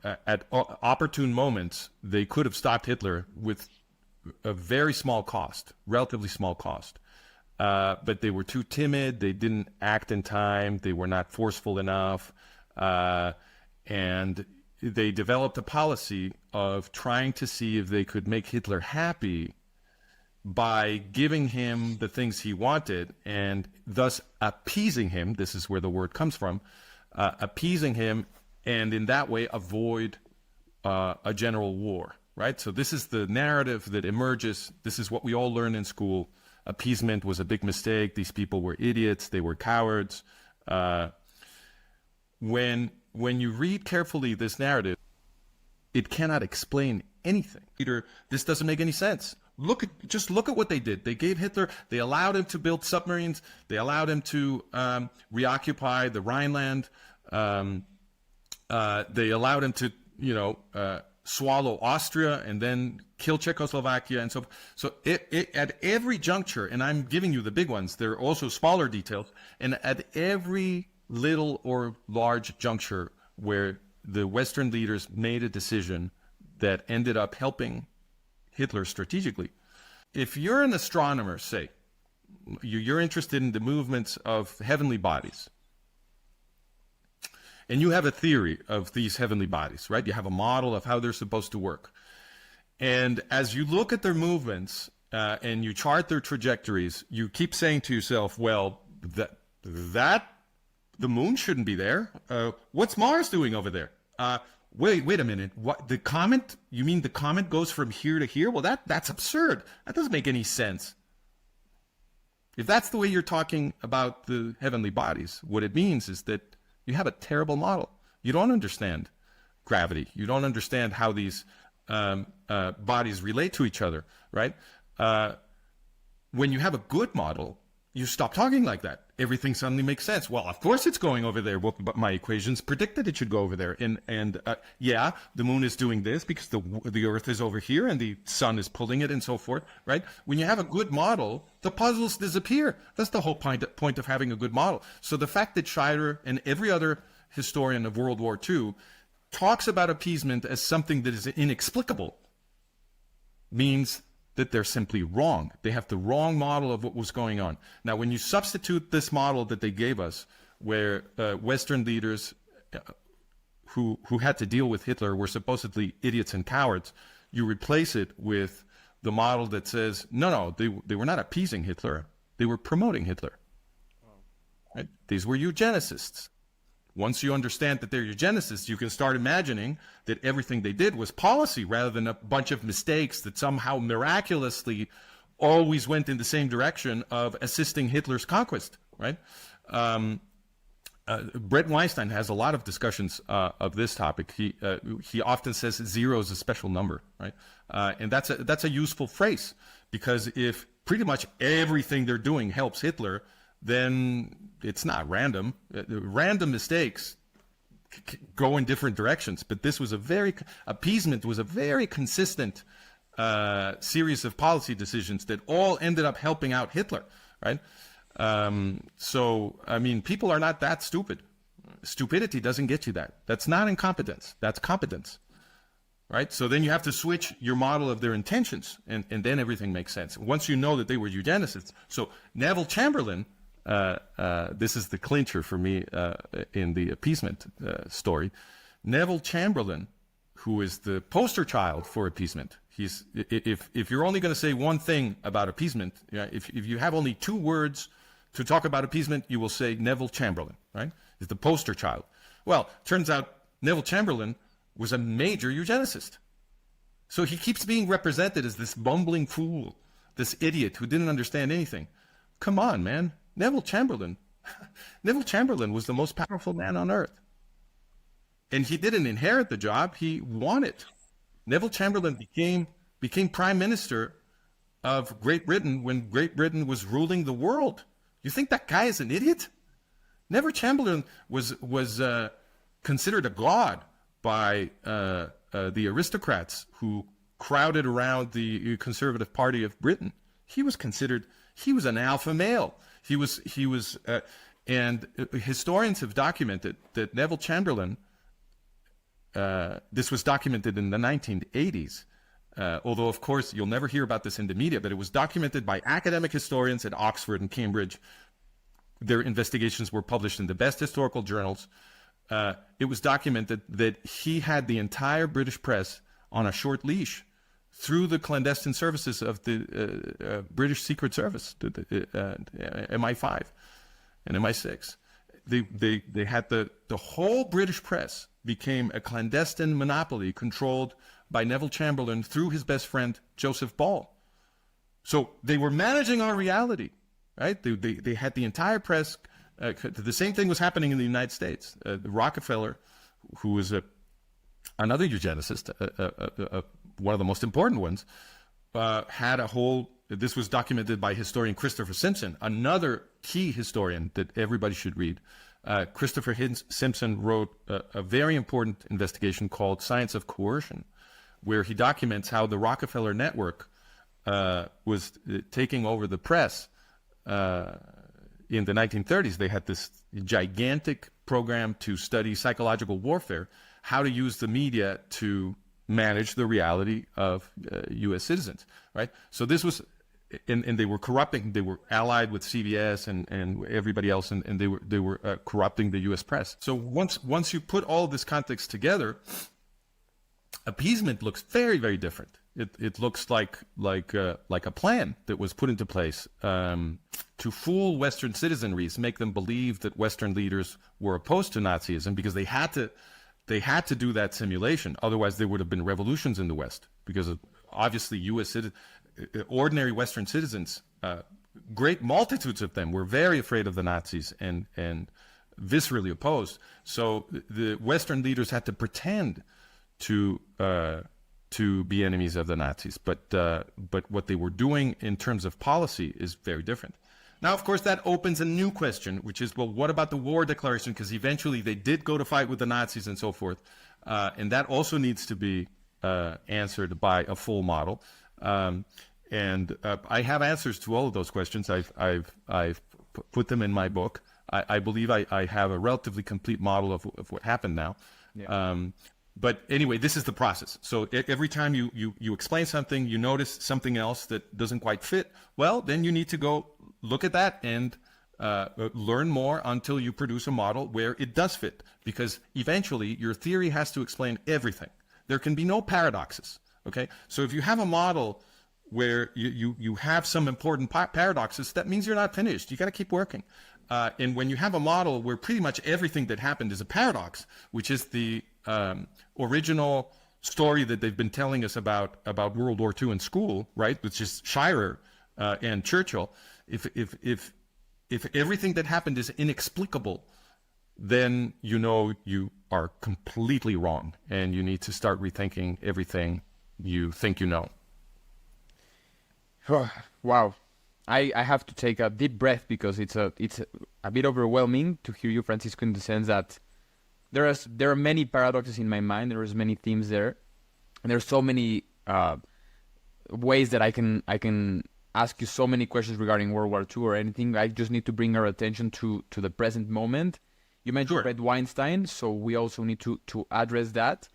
S1: at opportune moments, they could have stopped Hitler with a very small cost, relatively small cost. But they were too timid. They didn't act in time. They were not forceful enough. And they developed a policy of trying to see if they could make Hitler happy by giving him the things he wanted and thus appeasing him. This is where the word comes from, appeasing him, and in that way avoid a general war, right? So this is the narrative that emerges. This is what we all learn in school. Appeasement was a big mistake. These people were idiots. They were cowards. When you read carefully this narrative, it cannot explain anything. Peter, this doesn't make any sense. Just look at what they did. They gave Hitler, they allowed him to build submarines. They allowed him to reoccupy the Rhineland. They allowed him to, swallow Austria and then kill Czechoslovakia. And so at every juncture, and I'm giving you the big ones, there are also smaller details, and at every little or large juncture where the Western leaders made a decision that ended up helping Hitler strategically. If you're an astronomer, say, you're interested in the movements of heavenly bodies, and you have a theory of these heavenly bodies, right? You have a model of how they're supposed to work. And as you look at their movements and you chart their trajectories, you keep saying to yourself, well, the moon shouldn't be there. What's Mars doing over there? Wait a minute. What, the comet? You mean the comet goes from here to here? Well, that's absurd. That doesn't make any sense. If that's the way you're talking about the heavenly bodies, what it means is that you have a terrible model. You don't understand gravity. You don't understand how these bodies relate to each other, right? When you have a good model, you stop talking like that. Everything suddenly makes sense. Well, of course it's going over there, but my equations predicted it should go over there. And yeah, the moon is doing this because the Earth is over here and the sun is pulling it and so forth, right? When you have a good model, the puzzles disappear. That's the whole point of having a good model. So the fact that Scheider and every other historian of World War II talks about appeasement as something that is inexplicable means that they're simply wrong. They have the wrong model of what was going on. Now, when you substitute this model that they gave us, where Western leaders who had to deal with Hitler were supposedly idiots and cowards, you replace it with the model that says, no, they were not appeasing Hitler. They were promoting Hitler. Right? These were eugenicists. Once you understand that they're eugenicists, you can start imagining that everything they did was policy rather than a bunch of mistakes that somehow miraculously always went in the same direction of assisting Hitler's conquest, right? Brett Weinstein has a lot of discussions of this topic. He often says 0 is a special number, right? And that's a useful phrase, because if pretty much everything they're doing helps Hitler, then it's not random. Random mistakes go in different directions. But this was appeasement was a very consistent series of policy decisions that all ended up helping out Hitler, right? So, I mean, people are not that stupid. Stupidity doesn't get you that. That's not incompetence. That's competence, right? So then you have to switch your model of their intentions, and then everything makes sense. Once you know that they were eugenicists. So Neville Chamberlain, this is the clincher for me in the appeasement story. Neville Chamberlain, who is the poster child for appeasement. If you're only going to say one thing about appeasement, if you have only 2 words to talk about appeasement, you will say Neville Chamberlain, right? Is the poster child. Well, turns out Neville Chamberlain was a major eugenicist. So he keeps being represented as this bumbling fool, this idiot who didn't understand anything. Come on, man. Neville Chamberlain was the most powerful man on earth. And he didn't inherit the job, he won it. Neville Chamberlain became prime minister of Great Britain when Great Britain was ruling the world. You think that guy is an idiot? Neville Chamberlain was considered a god by the aristocrats who crowded around the Conservative Party of Britain. He was an alpha male. And historians have documented that Neville Chamberlain, this was documented in the 1980s, although of course you'll never hear about this in the media, but it was documented by academic historians at Oxford and Cambridge. Their investigations were published in the best historical journals. It was documented that he had the entire British press on a short leash through the clandestine services of the British Secret Service, MI5 and MI6. They had the whole British press became a clandestine monopoly controlled by Neville Chamberlain through his best friend, Joseph Ball. So they were managing our reality, right? They had the entire press. The same thing was happening in the United States. Rockefeller, who was another eugenicist, one of the most important ones, had a whole, this was documented by historian Christopher Simpson, another key historian that everybody should read. Christopher Simpson wrote a very important investigation called Science of Coercion, where he documents how the Rockefeller network was taking over the press in the 1930s. They had this gigantic program to study psychological warfare, how to use the media to manage the reality of U.S. citizens, right? So this was, and they were corrupting, they were allied with CBS and everybody else, and they were corrupting the U.S. press. So once you put all this context together, appeasement looks very, very different. It looks like a plan that was put into place to fool Western citizenries, make them believe that Western leaders were opposed to Nazism because they had to do that simulation. Otherwise, there would have been revolutions in the West, because obviously ordinary Western citizens, great multitudes of them, were very afraid of the Nazis and viscerally opposed. So the Western leaders had to pretend to be enemies of the Nazis, but what they were doing in terms of policy is very different. Now, of course, that opens a new question, which is, well, what about the war declaration? Because eventually they did go to fight with the Nazis and so forth, and that also needs to be answered by a full model. And I have answers to all of those questions. I've put them in my book. I believe I have a relatively complete model of what happened now. Yeah. But anyway, this is the process. So every time you explain something, you notice something else that doesn't quite fit, well, then you need to go look at that and learn more until you produce a model where it does fit. Because eventually, your theory has to explain everything. There can be no paradoxes, okay? So if you have a model where you have some important paradoxes, that means you're not finished. You got to keep working. And when you have a model where pretty much everything that happened is a paradox, which is the original story that they've been telling us about World War II in school, right? Which is Scheirer and Churchill. If everything that happened is inexplicable, then you are completely wrong, and you need to start rethinking everything you think you know.
S2: Wow. I have to take a deep breath, because it's a bit overwhelming to hear you, Francisco, in the sense that there are many paradoxes in my mind. There is many themes there, and there's so many ways that I can ask you so many questions regarding World War II or anything. I just need to bring our attention to the present moment. You mentioned Fred Weinstein, so we also need to address that.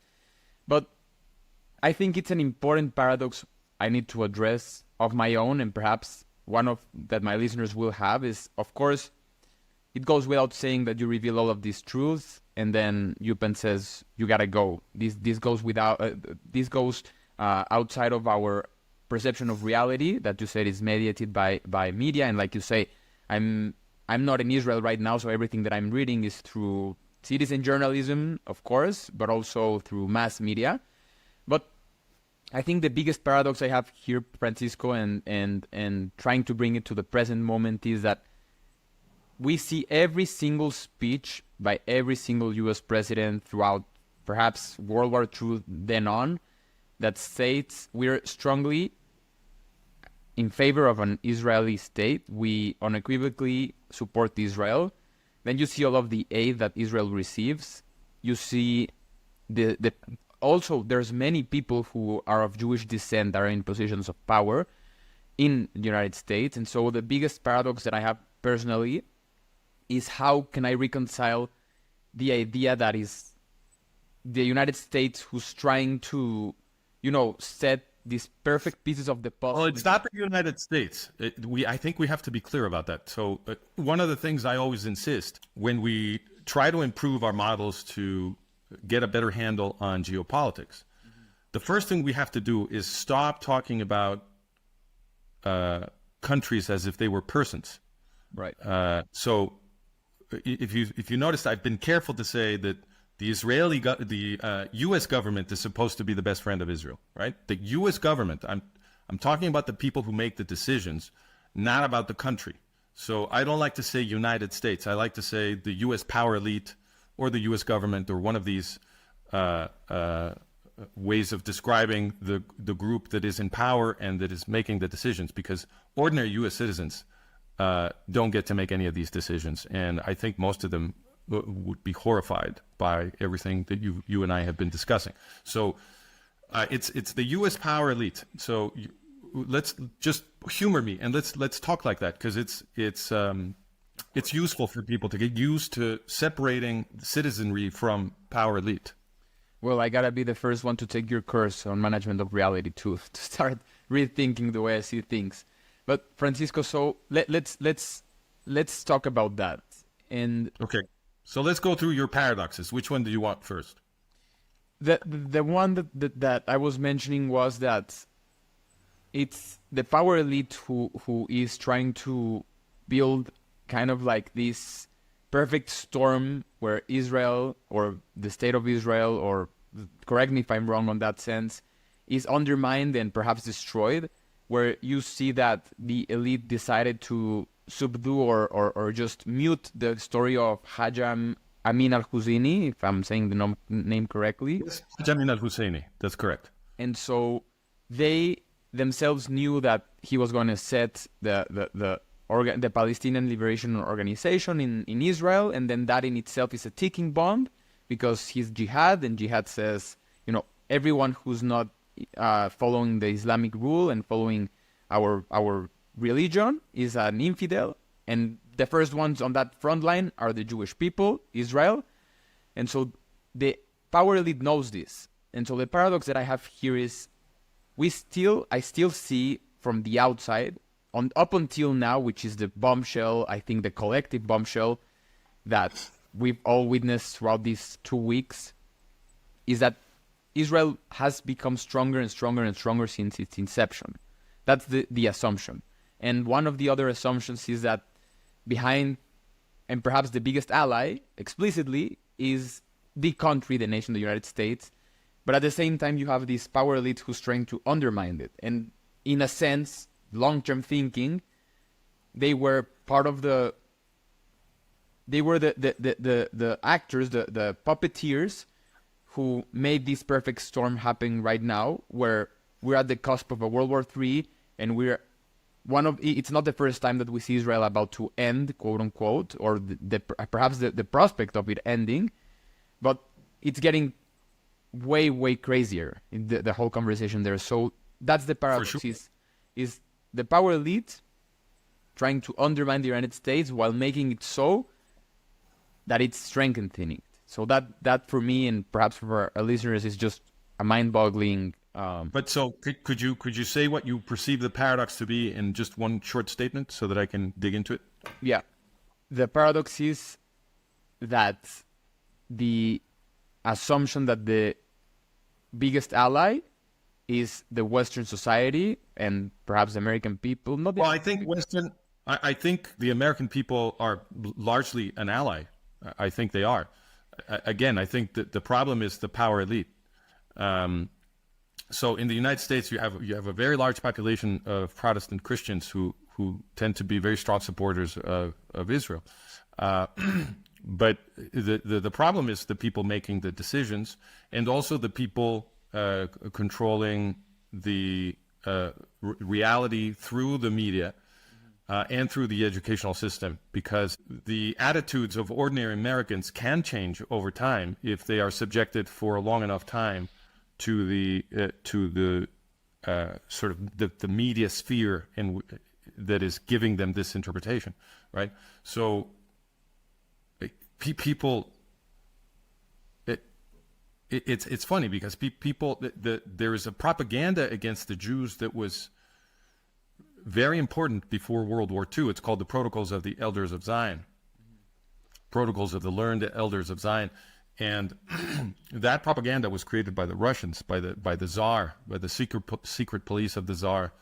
S2: But I think it's an important paradox I need to address of my own, and perhaps one of that my listeners will have is, of course, it goes without saying that you reveal all of these truths, and then UPenn says you gotta go. This goes outside of our perception of reality that you said is mediated by media, and like you say, I'm not in Israel right now, so everything that I'm reading is through citizen journalism, of course, but also through mass media. But I think the biggest paradox I have here, Francisco, and trying to bring it to the present moment, is that we see every single speech by every single U.S. president throughout perhaps World War II then on, that states we're strongly in favor of an Israeli state. We unequivocally support Israel. Then you see all of the aid that Israel receives. You see also there's many people who are of Jewish descent that are in positions of power in the United States. And so the biggest paradox that I have personally is how can I reconcile the idea that is the United States who's trying to, set these perfect pieces of the puzzle.
S1: Well, it's not the United States. I think we have to be clear about that. So one of the things I always insist when we try to improve our models to get a better handle on geopolitics, the first thing we have to do is stop talking about countries as if they were persons.
S2: Right.
S1: So if you notice, I've been careful to say that the U.S. government is supposed to be the best friend of Israel, right? The U.S. government. I'm talking about the people who make the decisions, not about the country. So I don't like to say United States. I like to say the U.S. power elite or the U.S. government or one of these ways of describing the group that is in power and that is making the decisions, because ordinary U.S. citizens don't get to make any of these decisions. And I think most of them would be horrified by everything that you and I have been discussing. So it's the U.S. power elite. So let's just humor me and let's talk like that, because it's useful for people to get used to separating citizenry from power elite.
S2: Well, I gotta be the first one to take your course on management of reality too, to start rethinking the way I see things. But Francisco, so let's talk about that. And
S1: okay, so let's go through your paradoxes. Which one do you want first?
S2: The one that I was mentioning was that it's the power elite who is trying to build kind of like this perfect storm where Israel or the state of Israel, or correct me if I'm wrong on that sense, is undermined and perhaps destroyed, where you see that the elite decided to subdue or just mute the story of Hajjam Amin al-Husseini, if I'm saying the name correctly.
S1: Yes, Hajjam Amin al-Husseini, that's correct.
S2: And so they themselves knew that he was going to set the Palestinian Liberation Organization in Israel, and then that in itself is a ticking bomb, because he's Jihad, and Jihad says, everyone who's not following the Islamic rule and following our religion is an infidel, and the first ones on that front line are the Jewish people, Israel. And so the power elite knows this. And so the paradox that I have here is I still see from the outside, up until now, which is the bombshell, I think the collective bombshell that we've all witnessed throughout these 2 weeks, is that Israel has become stronger and stronger and stronger since its inception. That's the assumption. And one of the other assumptions is that behind, and perhaps the biggest ally, explicitly, is the country, the nation, the United States. But at the same time, you have this power elite who's trying to undermine it. And in a sense, long-term thinking, they were part of the actors, the puppeteers who made this perfect storm happen right now, where we're at the cusp of a World War III, and it's not the first time that we see Israel about to end, quote unquote, or perhaps the prospect of it ending, but it's getting way, way crazier in the whole conversation there. So that's the paradox,
S1: sure.
S2: is the power elite trying to undermine the United States while making it so that it's strengthening it. So that for me, and perhaps for our listeners, is just a mind-boggling.
S1: But so could you say what you perceive the paradox to be in just one short statement so that I can dig into it?
S2: Yeah. The paradox is that the assumption that the biggest ally is the Western society and perhaps the American people.
S1: I think I think the American people are largely an ally. I think they are. Again, I think that the problem is the power elite. So in the United States, you have a very large population of Protestant Christians who who tend to be very strong supporters of Israel. But the problem is the people making the decisions, and also the people controlling the reality through the media and through the educational system, because the attitudes of ordinary Americans can change over time if they are subjected for a long enough time to the sort of the media sphere that is giving them this interpretation, right? So people, it's funny because people, there is a propaganda against the Jews that was very important before World War II. It's called the Protocols of the Elders of Zion, Protocols of the Learned Elders of Zion. And that propaganda was created by the Russians, by the Tsar, by the secret police of the Tsar,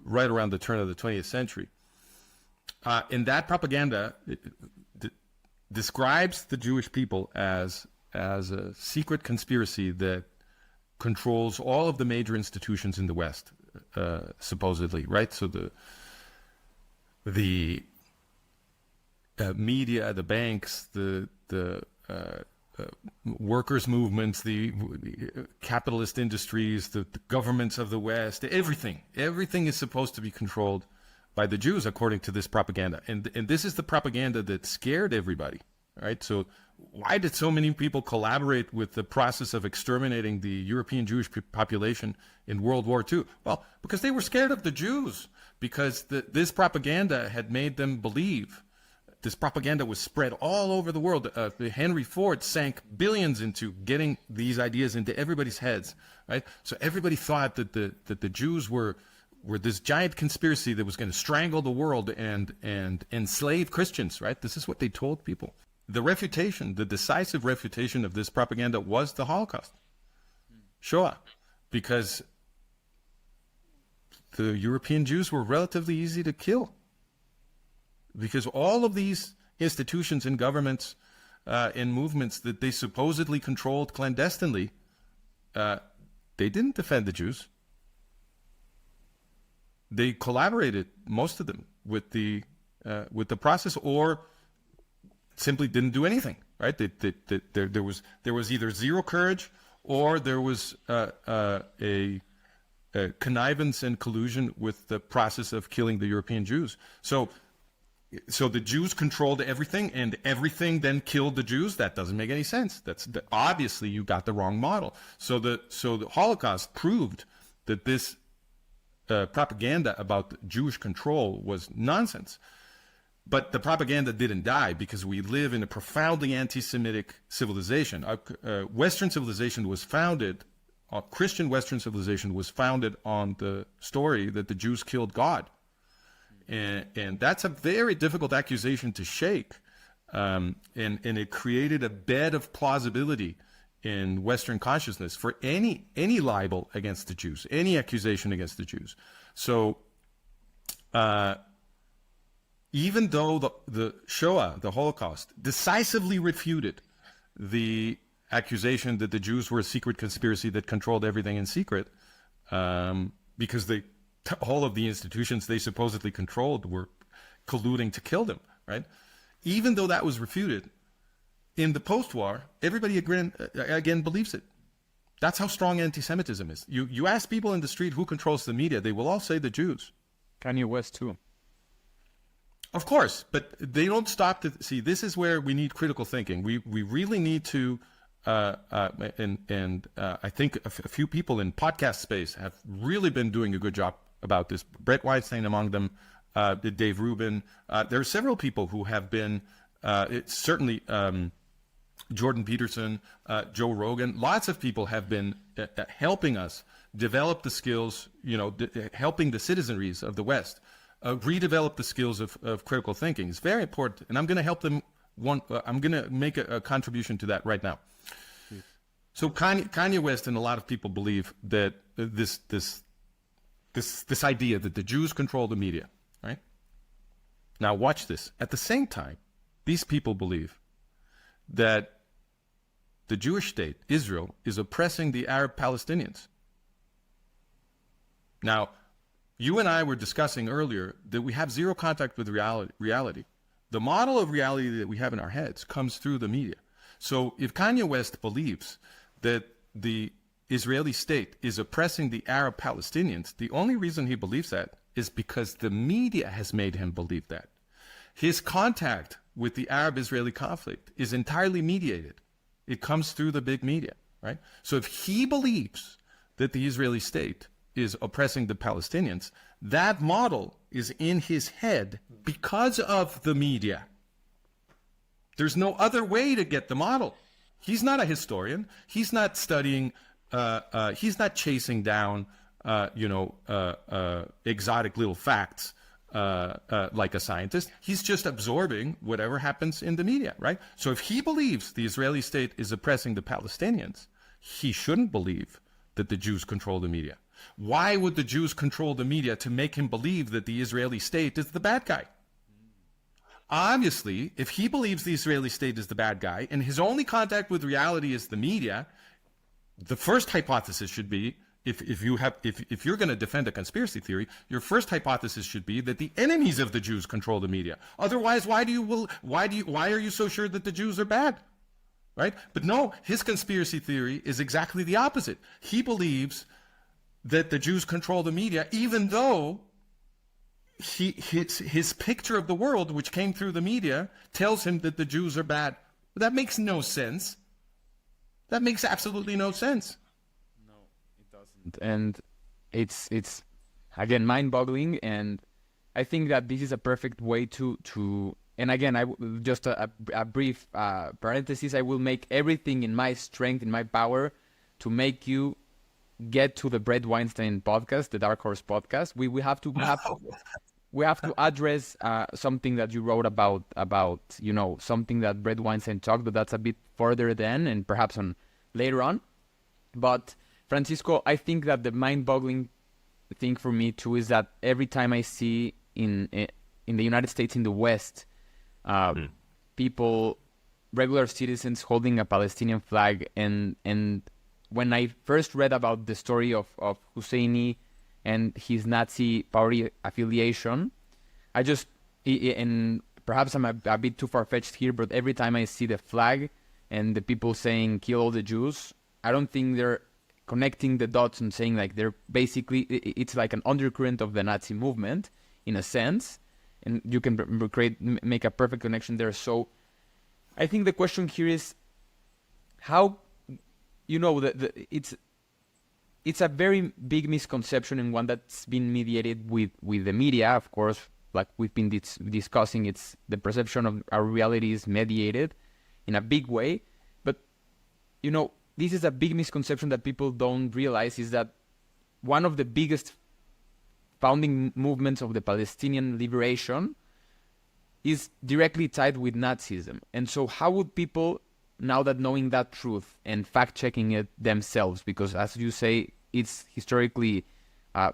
S1: right around the turn of the 20th century. And that propaganda describes the Jewish people as a secret conspiracy that controls all of the major institutions in the West, supposedly, right? So the media, the banks, the workers' movements, the capitalist industries, the governments of the West, everything is supposed to be controlled by the Jews, according to this propaganda. And this is the propaganda that scared everybody, right? So why did so many people collaborate with the process of exterminating the European Jewish population in World War II? Well, because they were scared of the Jews, because this propaganda had made them believe. This propaganda was spread all over the world. Henry Ford sank billions into getting these ideas into everybody's heads, right? So everybody thought that the Jews were this giant conspiracy that was going to strangle the world and enslave Christians, right? This is what they told people. The decisive refutation of this propaganda was the Holocaust, Shoah, because the European Jews were relatively easy to kill. Because all of these institutions and governments and movements that they supposedly controlled clandestinely, they didn't defend the Jews. They collaborated, most of them, with the process, or simply didn't do anything. Right? There was either zero courage, or there was a connivance and collusion with the process of killing the European Jews. So the Jews controlled everything, and everything then killed the Jews. That doesn't make any sense. Obviously you got the wrong model. So the Holocaust proved that this propaganda about Jewish control was nonsense. But the propaganda didn't die, because we live in a profoundly anti-Semitic civilization. Western civilization was founded, Christian Western civilization was founded on the story that the Jews killed God. And that's a very difficult accusation to shake. And it created a bed of plausibility in Western consciousness for any libel against the Jews, any accusation against the Jews. So even though the Shoah, the Holocaust, decisively refuted the accusation that the Jews were a secret conspiracy that controlled everything in secret, because all of the institutions they supposedly controlled were colluding to kill them, right? Even though that was refuted, in the post-war, everybody again believes it. That's how strong anti-Semitism is. You ask people in the street who controls the media, they will all say the Jews.
S2: Kanye West too.
S1: Of course, but they don't stop to see. This is where we need critical thinking. We really need to, I think a few people in podcast space have really been doing a good job about this. Brett Weinstein among them, Dave Rubin. There are several people who have been, certainly Jordan Peterson, Joe Rogan. Lots of people have been helping us develop the skills, helping the citizenries of the West redevelop the skills of critical thinking. It's very important, and I'm going to help them. I'm going to make a contribution to that right now. So Kanye West and a lot of people believe that this idea that the Jews control the media, right? Now watch this. At the same time, these people believe that the Jewish state, Israel, is oppressing the Arab Palestinians. Now, You and I were discussing earlier that we have zero contact with reality. The model of reality that we have in our heads comes through the media. So if Kanye West believes that the Israeli state is oppressing the Arab Palestinians, the only reason he believes that is because the media has made him believe that. His contact with the Arab-Israeli conflict is entirely mediated. It comes through the big media, right? So if he believes that the Israeli state is oppressing the Palestinians, that model is in his head because of the media. There's no other way to get the model. He's not a historian. He's not studying, he's not chasing down, exotic little facts like a scientist. He's just absorbing whatever happens in the media, right? So if he believes the Israeli state is oppressing the Palestinians, he shouldn't believe that the Jews control the media. Why would the Jews control the media to make him believe that the Israeli state is the bad guy? Obviously, if he believes the Israeli state is the bad guy and his only contact with reality is the media, the first hypothesis should be, if you're going to defend a conspiracy theory, your first hypothesis should be that the enemies of the Jews control the media. Otherwise, why are you so sure that the Jews are bad? Right? But no, his conspiracy theory is exactly the opposite. He believes that the Jews control the media, even though his picture of the world, which came through the media, tells him that the Jews are bad. That makes no sense. That makes absolutely no sense.
S2: No, it doesn't. And it's again mind-boggling. And I think that this is a perfect way to. And again, just a brief parenthesis. I will make everything in my strength, in my power, to make you get to the Brett Weinstein podcast, the Dark Horse podcast. We have to address something that you wrote about something that Brett Weinstein talked, but that's a bit further then and perhaps on later on. But Francisco, I think that the mind-boggling thing for me too is that every time I see in the United States, in the West, people, regular citizens holding a Palestinian flag, and when I first read about the story of Husseini and his Nazi party affiliation, and perhaps I'm a bit too far-fetched here, but every time I see the flag and the people saying kill all the Jews, I don't think they're connecting the dots and saying like they're basically, it's like an undercurrent of the Nazi movement in a sense, and you can make a perfect connection there. So I think the question here is how, it's a very big misconception, and one that's been mediated with the media, of course, like we've been discussing. It's the perception of our reality is mediated in a big way. But, this is a big misconception that people don't realize, is that one of the biggest founding movements of the Palestinian liberation is directly tied with Nazism. And so how would people, now that knowing that truth and fact-checking it themselves, because as you say, it's historically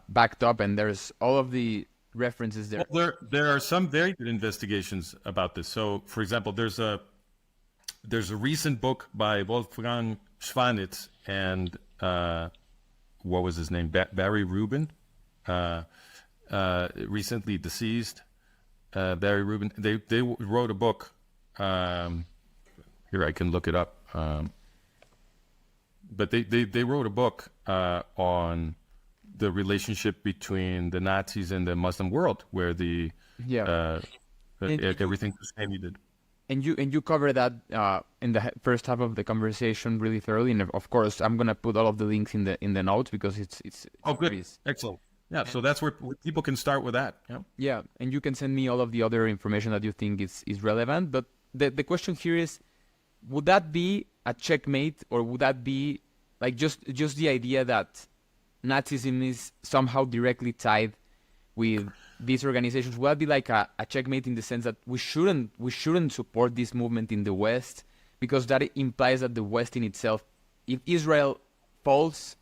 S2: backed up and there's all of the references there.
S1: Well, there are some very good investigations about this. So, for example, there's a recent book by Wolfgang Schwanitz and what was his name? Barry Rubin, recently deceased. Barry Rubin. They wrote a book. Here, I can look it up. But they wrote a book on the relationship between the Nazis and the Muslim world, where everything Husseini did.
S2: And you cover that in the first half of the conversation really thoroughly. And of course, I'm gonna put all of the links in the notes because it's
S1: good, excellent. Yeah, so that's where people can start with that.
S2: Yeah, and you can send me all of the other information that you think is relevant. But the question here is, would that be a checkmate, or would that be like just the idea that Nazism is somehow directly tied with these organizations? Would that be like a checkmate in the sense that we shouldn't support this movement in the West, because that implies that the West in itself, if Israel falls,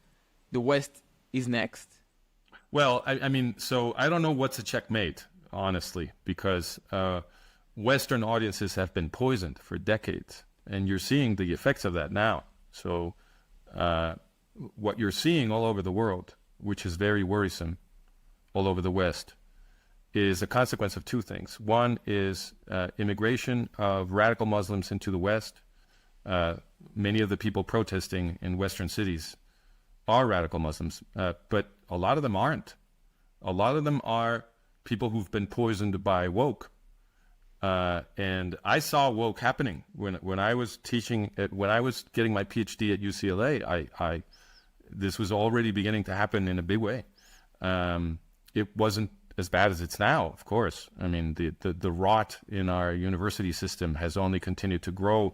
S2: the West is next?
S1: Well, I mean, so I don't know what's a checkmate, honestly, because Western audiences have been poisoned for decades. And you're seeing the effects of that now. So what you're seeing all over the world, which is very worrisome, all over the West is a consequence of two things. One is immigration of radical Muslims into the West. Many of the people protesting in Western cities are radical Muslims, but a lot of them aren't. A lot of them are people who've been poisoned by woke. And I saw woke happening when I was teaching when I was getting my PhD at UCLA. This was already beginning to happen in a big way. It wasn't as bad as it's now, of course. I mean, the rot in our university system has only continued to grow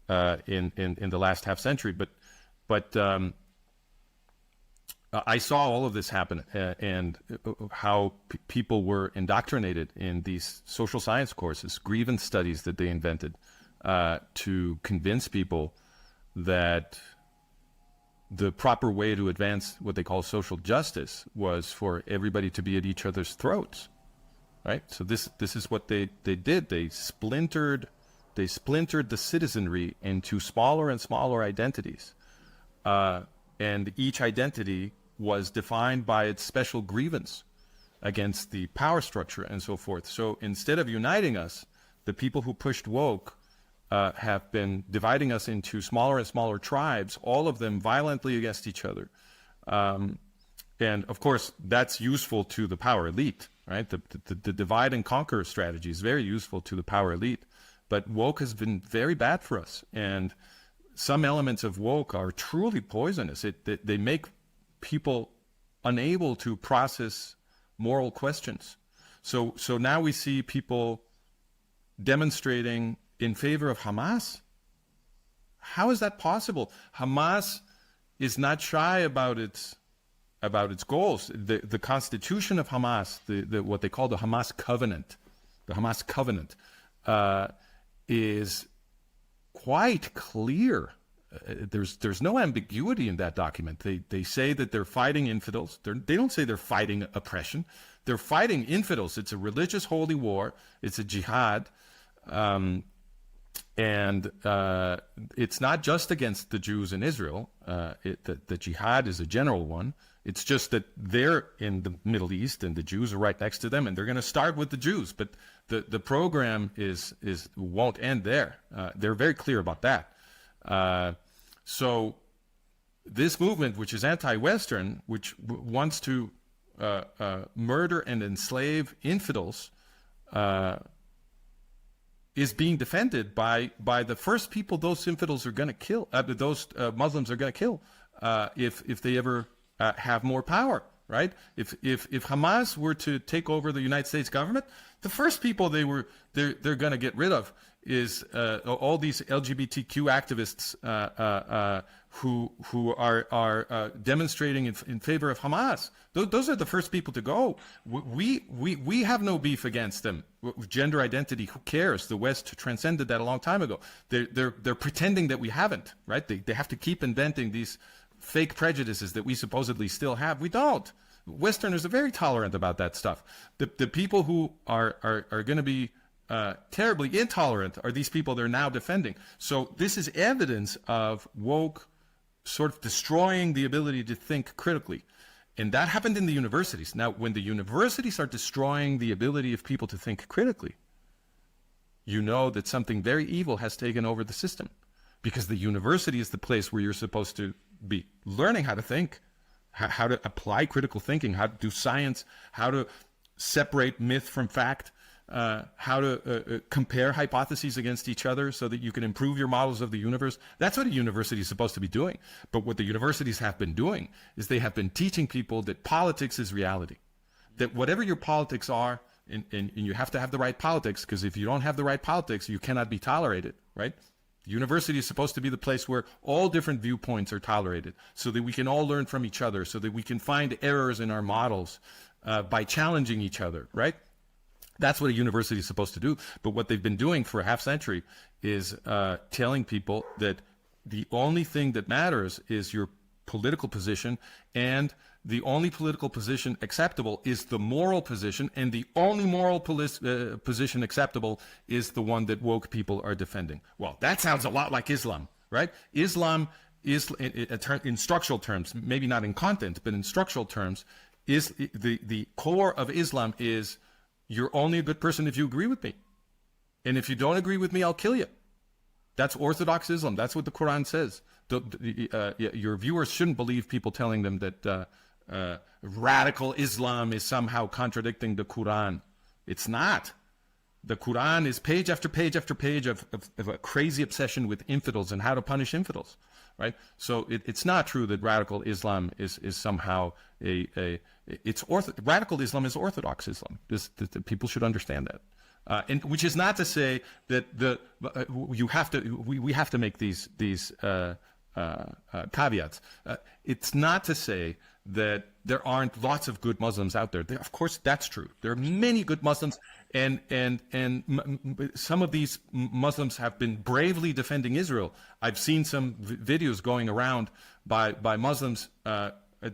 S1: in the last half century. But I saw all of this happen and how people were indoctrinated in these social science courses, grievance studies that they invented to convince people that the proper way to advance what they call social justice was for everybody to be at each other's throats, right? So this is what they did. They splintered the citizenry into smaller and smaller identities, and each identity was defined by its special grievance against the power structure and so forth. So instead of uniting us, the people who pushed woke have been dividing us into smaller and smaller tribes, all of them violently against each other. And of course, that's useful to the power elite, right? The divide and conquer strategy is very useful to the power elite, but woke has been very bad for us. And some elements of woke are truly poisonous. They make people unable to process moral questions. So now we see people demonstrating in favor of Hamas. How is that possible? Hamas is not shy about its goals. The constitution of Hamas, what they call the Hamas covenant, is quite clear. There's no ambiguity in that document. They say that they're fighting infidels. They don't say they're fighting oppression. They're fighting infidels. It's a religious holy war. It's a jihad. And it's not just against the Jews in Israel. The jihad is a general one. It's just that they're in the Middle East and the Jews are right next to them, and they're going to start with the Jews. But the program won't end there. They're very clear about that. So this movement, which is anti-Western, which wants to murder and enslave infidels, is being defended by the first people those infidels are going to kill, those Muslims are going to kill, if they ever have more power, right? If Hamas were to take over the United States government, the first people they're going to get rid of is all these LGBTQ activists who are demonstrating in favor of Hamas. Those are the first people to go. We have no beef against them. Gender identity, who cares? The West transcended that a long time ago. They're pretending that we haven't, right? They have to keep inventing these fake prejudices that we supposedly still have. We don't. Westerners are very tolerant about that stuff. The people who are going to be terribly intolerant are these people they're now defending. So this is evidence of woke sort of destroying the ability to think critically. And that happened in the universities. Now, when the universities are destroying the ability of people to think critically, you know that something very evil has taken over the system, because the university is the place where you're supposed to be learning how to think, how to apply critical thinking, how to do science, how to separate myth from fact, how to compare hypotheses against each other so that you can improve your models of the universe. That's what a university is supposed to be doing. But what the universities have been doing is they have been teaching people that politics is reality, that whatever your politics are, and you have to have the right politics, because if you don't have the right politics, you cannot be tolerated, right? The university is supposed to be the place where all different viewpoints are tolerated, so that we can all learn from each other, so that we can find errors in our models by challenging each other, right? That's what a university is supposed to do. But what they've been doing for a half century is telling people that the only thing that matters is your political position, and the only political position acceptable is the moral position, and the only moral position acceptable is the one that woke people are defending. Well, that sounds a lot like Islam, right? Islam is, in structural terms, maybe not in content, but in structural terms, Is the core of Islam is you're only a good person if you agree with me. And if you don't agree with me, I'll kill you. That's Orthodox Islam. That's what the Quran says. Your viewers shouldn't believe people telling them that radical Islam is somehow contradicting the Quran. It's not. The Quran is page after page after page of a crazy obsession with infidels and how to punish infidels, right? So it's not true that radical Islam is somehow radical Islam is Orthodox Islam. People should understand that. And which is not to say that we have to make these caveats. It's not to say that there aren't lots of good Muslims out there. Of course, that's true. There are many good Muslims, and some of these Muslims have been bravely defending Israel. I've seen some videos going around by Muslims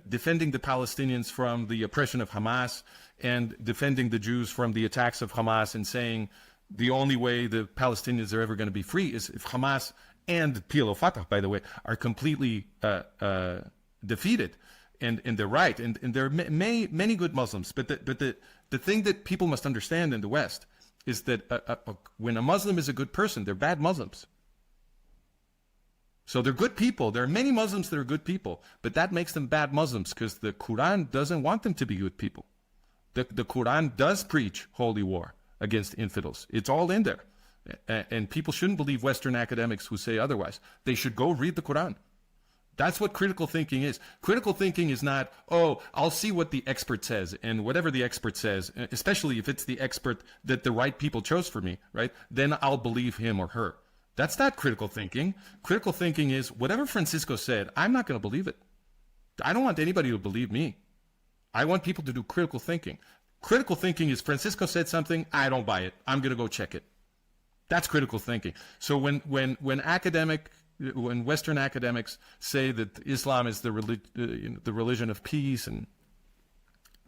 S1: defending the Palestinians from the oppression of Hamas and defending the Jews from the attacks of Hamas, and saying the only way the Palestinians are ever going to be free is if Hamas and PLO Fatah, by the way, are completely defeated. And they're right. And there are many good Muslims. But the thing that people must understand in the West is that when a Muslim is a good person, they're bad Muslims. So they're good people. There are many Muslims that are good people, but that makes them bad Muslims because the Quran doesn't want them to be good people. The Quran does preach holy war against infidels. It's all in there. And people shouldn't believe Western academics who say otherwise. They should go read the Quran. That's what critical thinking is. Critical thinking is not, oh, I'll see what the expert says, and whatever the expert says, especially if it's the expert that the right people chose for me, right? Then I'll believe him or her. That's not critical thinking. Critical thinking is whatever Francisco said, I'm not going to believe it. I don't want anybody to believe me. I want people to do critical thinking. Critical thinking is Francisco said something, I don't buy it. I'm going to go check it. That's critical thinking. So when Western academics say that Islam is the religion of peace and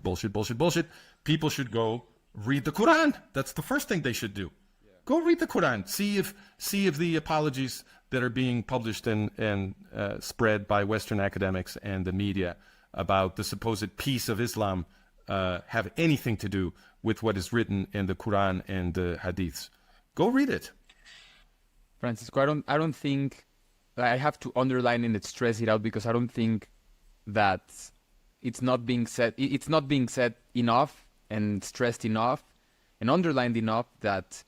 S1: bullshit, people should go read the Quran. That's the first thing they should do. Yeah. Go read the Quran. See if the apologies that are being published and spread by Western academics and the media about the supposed peace of Islam have anything to do with what is written in the Quran and the Hadiths. Go read it.
S2: Francisco, I don't think I have to underline and stress it out because I don't think that it's not being said. It's not being said enough and stressed enough and underlined enough that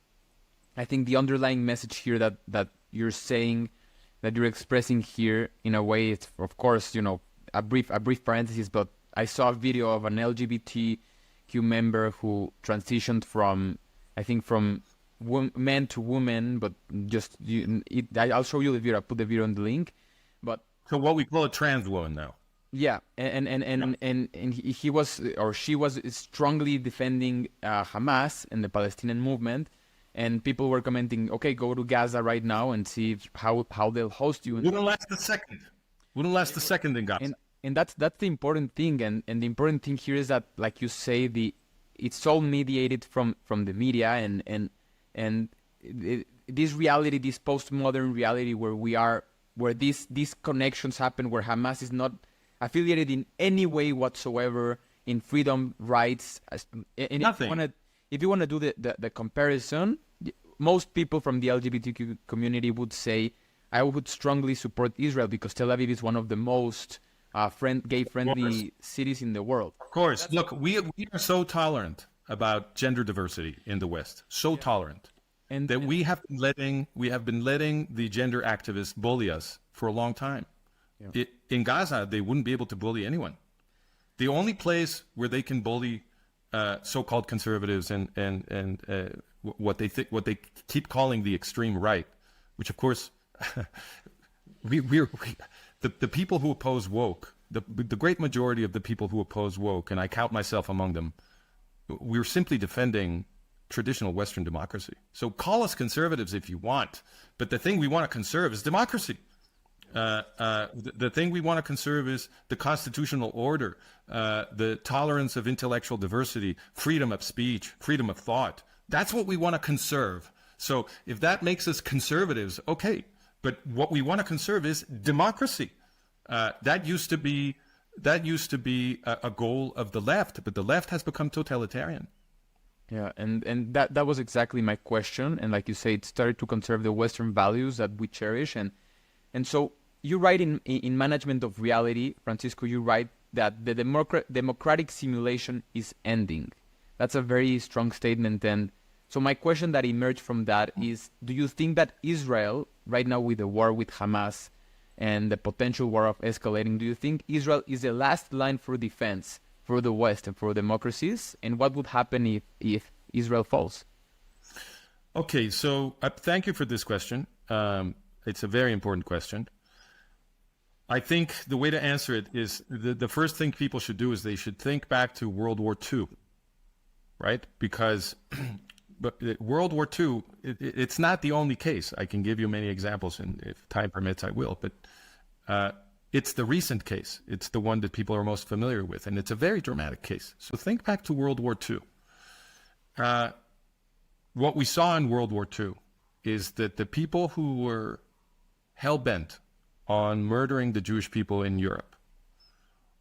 S2: I think the underlying message here that you're saying, that you're expressing here in a way, it's of course, a brief parenthesis, but I saw a video of an LGBTQ member who transitioned from man to woman, but I'll show you the video. I'll put the video on the link. But
S1: so what we call a trans woman now.
S2: Yeah, and he was or she was strongly defending Hamas and the Palestinian movement, and people were commenting, okay, go to Gaza right now and see how they'll host you.
S1: Wouldn't last a second. Wouldn't last a second in Gaza.
S2: And that's the important thing, and the important thing here is that, like you say, it's all mediated from the media and this reality, this postmodern reality where these connections happen, where Hamas is not affiliated in any way whatsoever in freedom, rights. And
S1: nothing.
S2: If you want to do the comparison, most people from the LGBTQ community would say, I would strongly support Israel because Tel Aviv is one of the most gay-friendly cities in the world.
S1: Of course. Look, we are so tolerant about gender diversity in the West, so tolerant, and we have been letting the gender activists bully us for a long time. Yeah. In Gaza, they wouldn't be able to bully anyone. The only place where they can bully so-called conservatives and what they keep calling the extreme right, which of course the people who oppose woke, the great majority of the people who oppose woke, and I count myself among them, we're simply defending traditional Western democracy. So call us conservatives if you want, but the thing we want to conserve is democracy. The thing we want to conserve is the constitutional order, the tolerance of intellectual diversity, freedom of speech, freedom of thought. That's what we want to conserve. So if that makes us conservatives, okay. But what we want to conserve is democracy. That used to be That used to be a goal of the left, but the left has become totalitarian.
S2: Yeah, and that was exactly my question. And like you say, it started to conserve the Western values that we cherish. And so you write in Management of Reality, Francisco, you write that the democratic simulation is ending. That's a very strong statement. And so my question that emerged from that is, do you think that Israel, right now with the war with Hamas and the potential war of escalating, do you think Israel is the last line for defense for the West and for democracies? And what would happen if Israel falls?
S1: Okay, so thank you for this question. It's a very important question. I think the way to answer it is the first thing people should do is they should think back to World War II, right? Because but World War II, it's not the only case. I can give you many examples, and if time permits, I will. But it's the recent case. It's the one that people are most familiar with, and it's a very dramatic case. So think back to World War II. What we saw in World War II is that the people who were hell-bent on murdering the Jewish people in Europe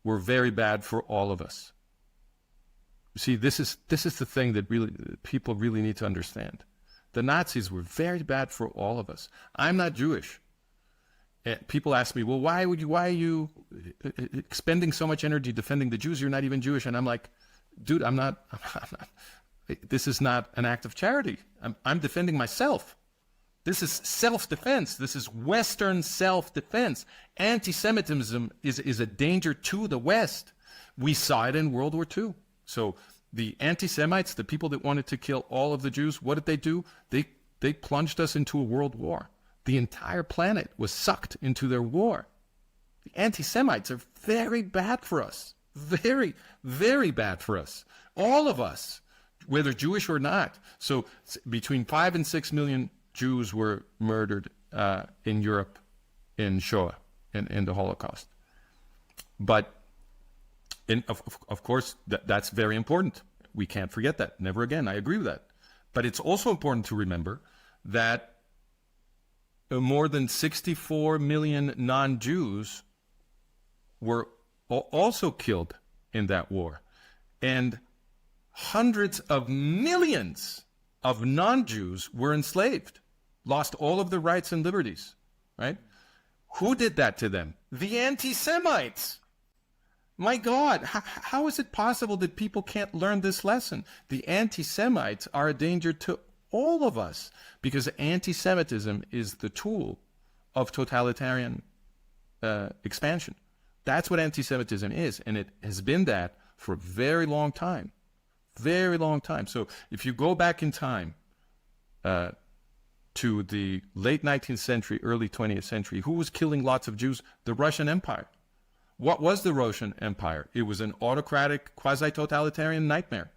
S1: were very bad for all of us. You see, this is the thing that people really need to understand. The Nazis were very bad for all of us. I'm not Jewish. People ask me, well, why are you expending so much energy defending the Jews? You're not even Jewish. And I'm like, dude, I'm not. This is not an act of charity. I'm defending myself. This is self-defense. This is Western self-defense. Anti-Semitism is a danger to the West. We saw it in World War II. So the anti-Semites, the people that wanted to kill all of the Jews, what did they do? They plunged us into a world war. The entire planet was sucked into their war. The anti-Semites are very bad for us. Very, very bad for us. All of us, whether Jewish or not. So between 5 and 6 million Jews were murdered in Europe in Shoah, in the Holocaust. But of course, that's very important. We can't forget that. Never again. I agree with that. But it's also important to remember that more than 64 million non-Jews were also killed in that war. And hundreds of millions of non-Jews were enslaved, lost all of their rights and liberties, right? Who did that to them? The anti-Semites. My God, how is it possible that people can't learn this lesson? The anti-Semites are a danger to all of us because anti-Semitism is the tool of totalitarian expansion. That's what anti-Semitism is, and it has been that for a very long time. Very long time. So if you go back in time to the late 19th century, early 20th century, who was killing lots of Jews? The Russian Empire. What was the Russian Empire? It was an autocratic, quasi-totalitarian nightmare.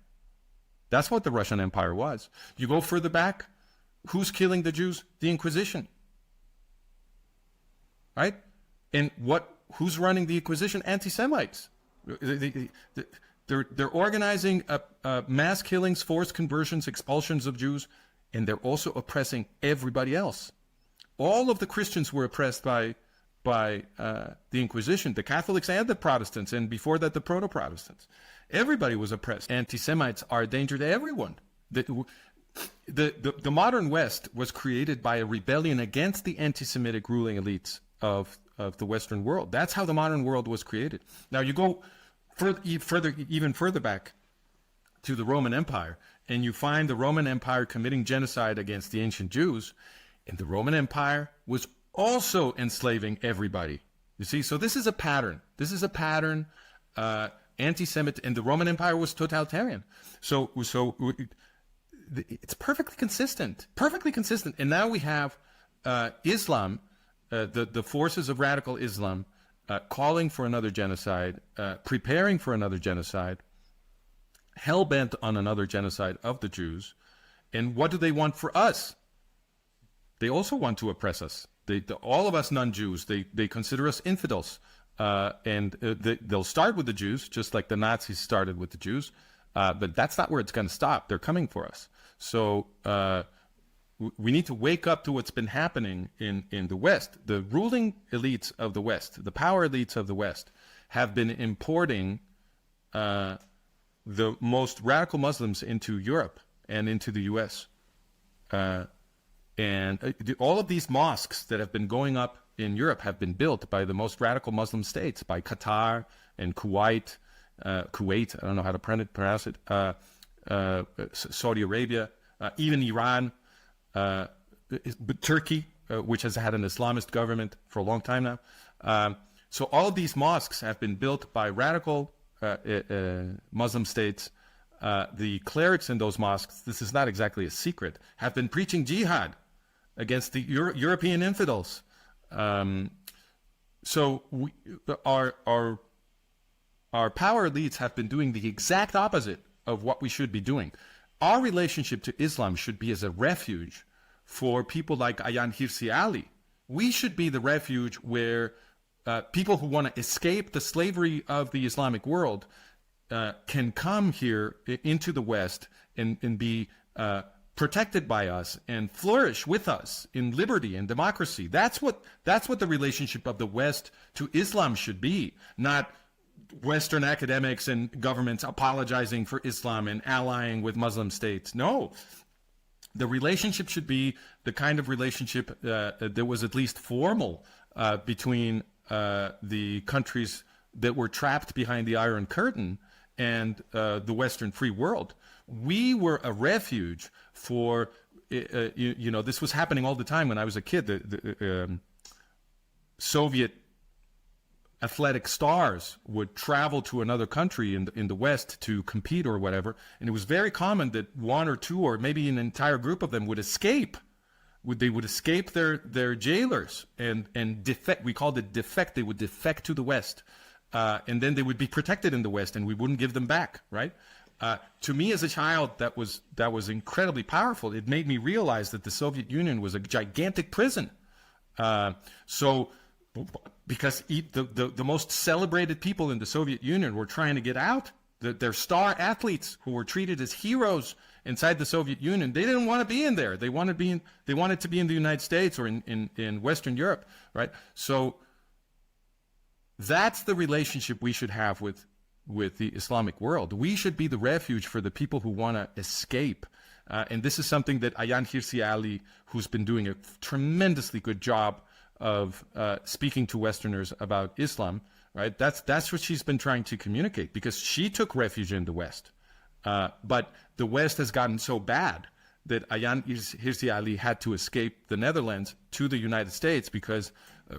S1: That's what the Russian Empire was. You go further back, who's killing the Jews? The Inquisition. Right? And who's running the Inquisition? Anti-Semites. They're organizing mass killings, forced conversions, expulsions of Jews, and they're also oppressing everybody else. All of the Christians were oppressed by the Inquisition, the Catholics and the Protestants, and before that, the Proto-Protestants. Everybody was oppressed. Anti-Semites are a danger to everyone. The modern West was created by a rebellion against the anti-Semitic ruling elites of the Western world. That's how the modern world was created. Now you go even further back to the Roman Empire, and you find the Roman Empire committing genocide against the ancient Jews, and the Roman Empire was also enslaving everybody. You see, so this is a pattern. This is a pattern. Anti-Semitic, and the Roman Empire was totalitarian. So it's perfectly consistent. Perfectly consistent. And now we have Islam, the forces of radical Islam, calling for another genocide, preparing for another genocide, hell-bent on another genocide of the Jews. And what do they want for us? They also want to oppress us. All of us non-Jews, they consider us infidels. They'll start with the Jews, just like the Nazis started with the Jews. But that's not where it's going to stop. They're coming for us. So we need to wake up to what's been happening in the West. The ruling elites of the West, the power elites of the West, have been importing the most radical Muslims into Europe and into the U.S. All of these mosques that have been going up in Europe have been built by the most radical Muslim states, by Qatar and Kuwait, I don't know how to pronounce it, Saudi Arabia, even Iran, but Turkey, which has had an Islamist government for a long time now. So all of these mosques have been built by radical Muslim states. The clerics in those mosques, this is not exactly a secret, have been preaching jihad against the European infidels. So our power elites have been doing the exact opposite of what we should be doing. Our relationship to Islam should be as a refuge for people like Ayaan Hirsi Ali. We should be the refuge where people who want to escape the slavery of the Islamic world can come here into the West and be protected by us and flourish with us in liberty and democracy. That's what the relationship of the West to Islam should be, not Western academics and governments apologizing for Islam and allying with Muslim states. No. The relationship should be the kind of relationship that was at least formal between the countries that were trapped behind the Iron Curtain and the Western free world. We were a refuge for, this was happening all the time when I was a kid. The Soviet athletic stars would travel to another country in the West to compete or whatever, and it was very common that one or two or maybe an entire group of them would escape. They would escape their jailers and defect. We called it defect. They would defect to the West, and then they would be protected in the West, and we wouldn't give them back. Right? To me, as a child, that was incredibly powerful. It made me realize that the Soviet Union was a gigantic prison. Because the most celebrated people in the Soviet Union were trying to get out. Their star athletes who were treated as heroes inside the Soviet Union, they didn't want to be in there. They wanted to be in the United States or in Western Europe, right? So that's the relationship we should have with the Islamic world. We should be the refuge for the people who want to escape. And this is something that Ayaan Hirsi Ali, who's been doing a tremendously good job of speaking to Westerners about Islam, right? That's what she's been trying to communicate, because she took refuge in the West. But the West has gotten so bad that Ayaan Hirsi Ali had to escape the Netherlands to the United States because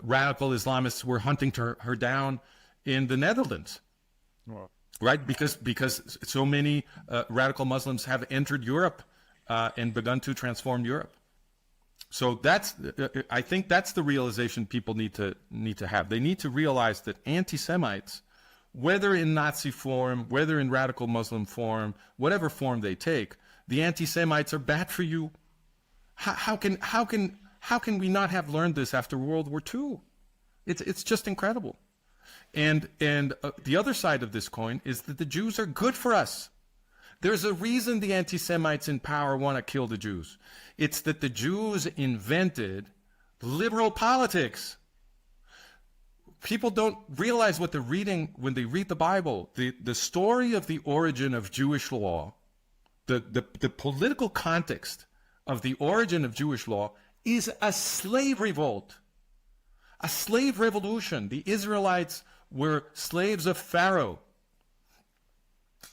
S1: radical Islamists were hunting her down in the Netherlands. Wow. Right? Because so many radical Muslims have entered Europe and begun to transform Europe. So I think that's the realization people need to have. They need to realize that anti-Semites, whether in Nazi form, whether in radical Muslim form, whatever form they take, the anti-Semites are bad for you. How can we not have learned this after World War II? It's just incredible. And the other side of this coin is that the Jews are good for us. There's a reason the anti-Semites in power want to kill the Jews. It's that the Jews invented liberal politics. People don't realize what they're reading when they read the Bible. The story of the origin of Jewish law, the political context of the origin of Jewish law is a slave revolt, a slave revolution. The Israelites were slaves of Pharaoh.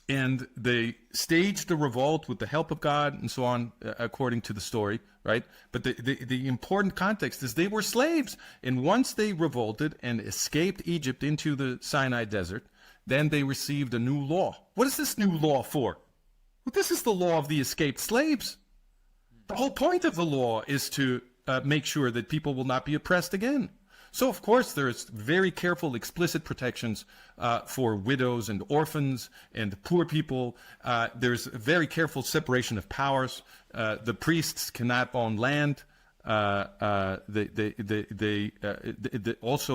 S1: And they staged the revolt with the help of God and so on, according to the story, right? But the important context is they were slaves. And once they revolted and escaped Egypt into the Sinai desert, then they received a new law. What is this new law for? Well, this is the law of the escaped slaves. The whole point of the law is to make sure that people will not be oppressed again. So, of course, there's very careful, explicit protections for widows and orphans and poor people. There's very careful separation of powers. The priests cannot own land. Also,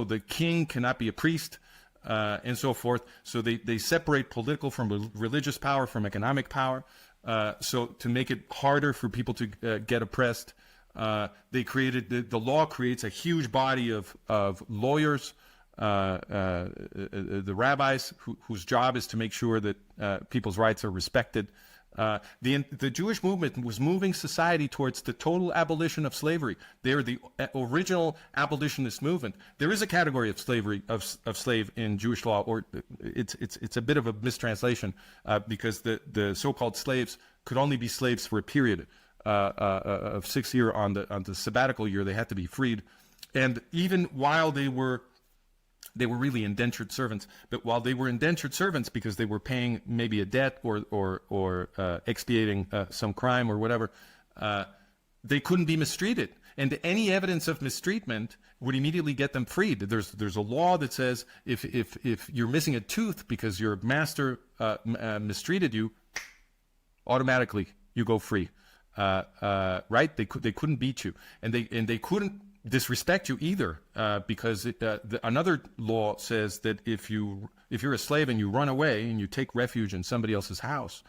S1: the king cannot be a priest, and so forth. So they separate political from religious power from economic power. So to make it harder for people to get oppressed. They created the law creates a huge body of lawyers the rabbis whose job is to make sure that people's rights are respected. The Jewish movement was moving society towards the total abolition of slavery. They're the original abolitionist movement. There is a category of slavery of slave in Jewish law, or it's a bit of a mistranslation because the so-called slaves could only be slaves for a period of 6 years. On the sabbatical year, they had to be freed, and even while they were really indentured servants. But while they were indentured servants because they were paying maybe a debt or expiating some crime or whatever, they couldn't be mistreated. And any evidence of mistreatment would immediately get them freed. There's a law that says if you're missing a tooth because your master mistreated you, automatically you go free. Right? They couldn't beat you, and they couldn't disrespect you either, because another law says that if you're a slave and you run away and you take refuge in somebody else's house,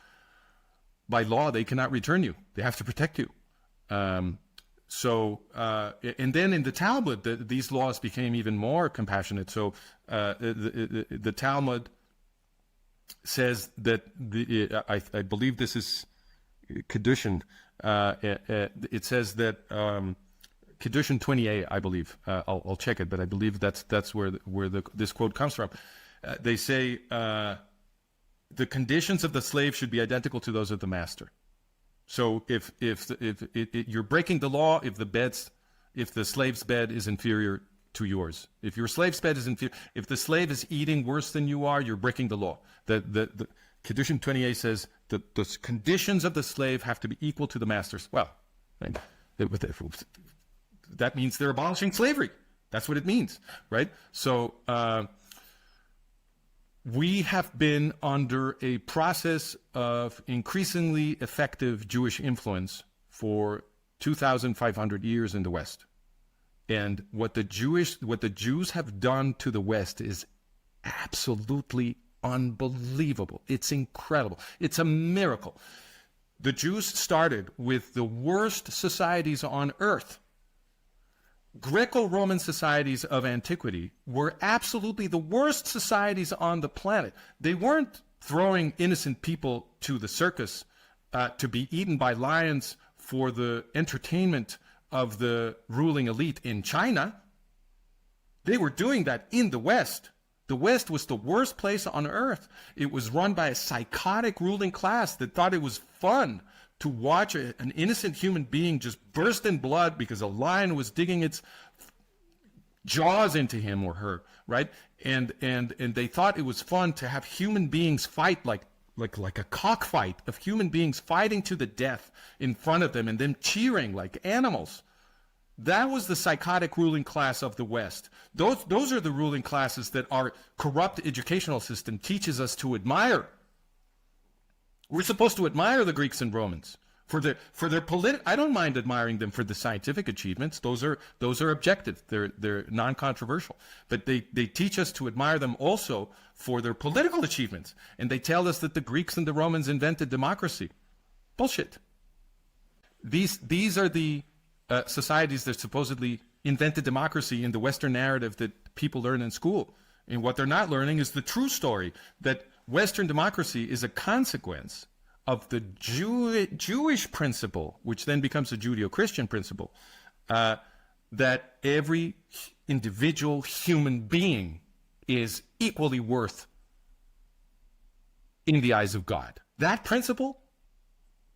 S1: by law they cannot return you. They have to protect you. And then in the Talmud, these laws became even more compassionate. So the Talmud says that I believe this is Kedushin. It says that. Kedushin 28, I believe. I'll check it, but I believe that's where this quote comes from. They say the conditions of the slave should be identical to those of the master. So if you're breaking the law, if the slave's bed is inferior to yours, if your slave's bed is inferior, if the slave is eating worse than you are, you're breaking the law. The Kedushin 28 says that the conditions of the slave have to be equal to the master's. Well, that means they're abolishing slavery. That's what it means, right? So we have been under a process of increasingly effective Jewish influence for 2,500 years in the West. And what the Jews have done to the West is absolutely unbelievable. It's incredible. It's a miracle. The Jews started with the worst societies on earth. Greco-Roman societies of antiquity were absolutely the worst societies on the planet. They weren't throwing innocent people to the circus to be eaten by lions for the entertainment of the ruling elite in China. They were doing that in the West. The West was the worst place on earth. It was run by a psychotic ruling class that thought it was fun to watch an innocent human being just burst in blood because a lion was digging its jaws into him or her, right? And they thought it was fun to have human beings fight like a cockfight of human beings fighting to the death in front of them and them cheering like animals. That was the psychotic ruling class of the West. Those are the ruling classes that our corrupt educational system teaches us to admire. We're supposed to admire the Greeks and Romans for their political. I don't mind admiring them for the scientific achievements. Those are objective. They're non-controversial. But they teach us to admire them also for their political achievements. And they tell us that the Greeks and the Romans invented democracy. Bullshit. These are the societies that supposedly invented democracy in the Western narrative that people learn in school. And what they're not learning is the true story, that Western democracy is a consequence of the Jewish principle, which then becomes a Judeo-Christian principle, that every individual human being is equally worth in the eyes of God. That principle,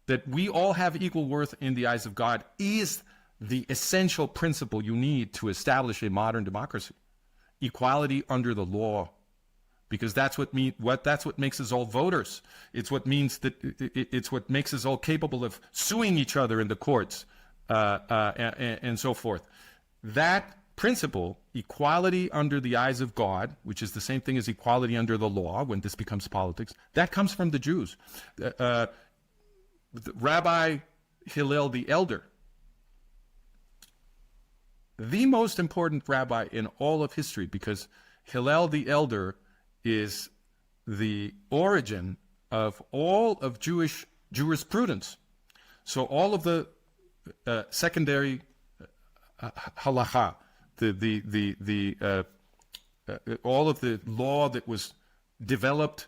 S1: that we all have equal worth in the eyes of God, is the essential principle you need to establish a modern democracy. Equality under the law. Because that's what makes us all voters. It's what means that it's what makes us all capable of suing each other in the courts and so forth. That principle, equality under the eyes of God, which is the same thing as equality under the law when this becomes politics, that comes from the Jews. Rabbi Hillel the Elder, the most important rabbi in all of history, because Hillel the Elder is the origin of all of Jewish jurisprudence. So all of the secondary halacha, the all of the law that was developed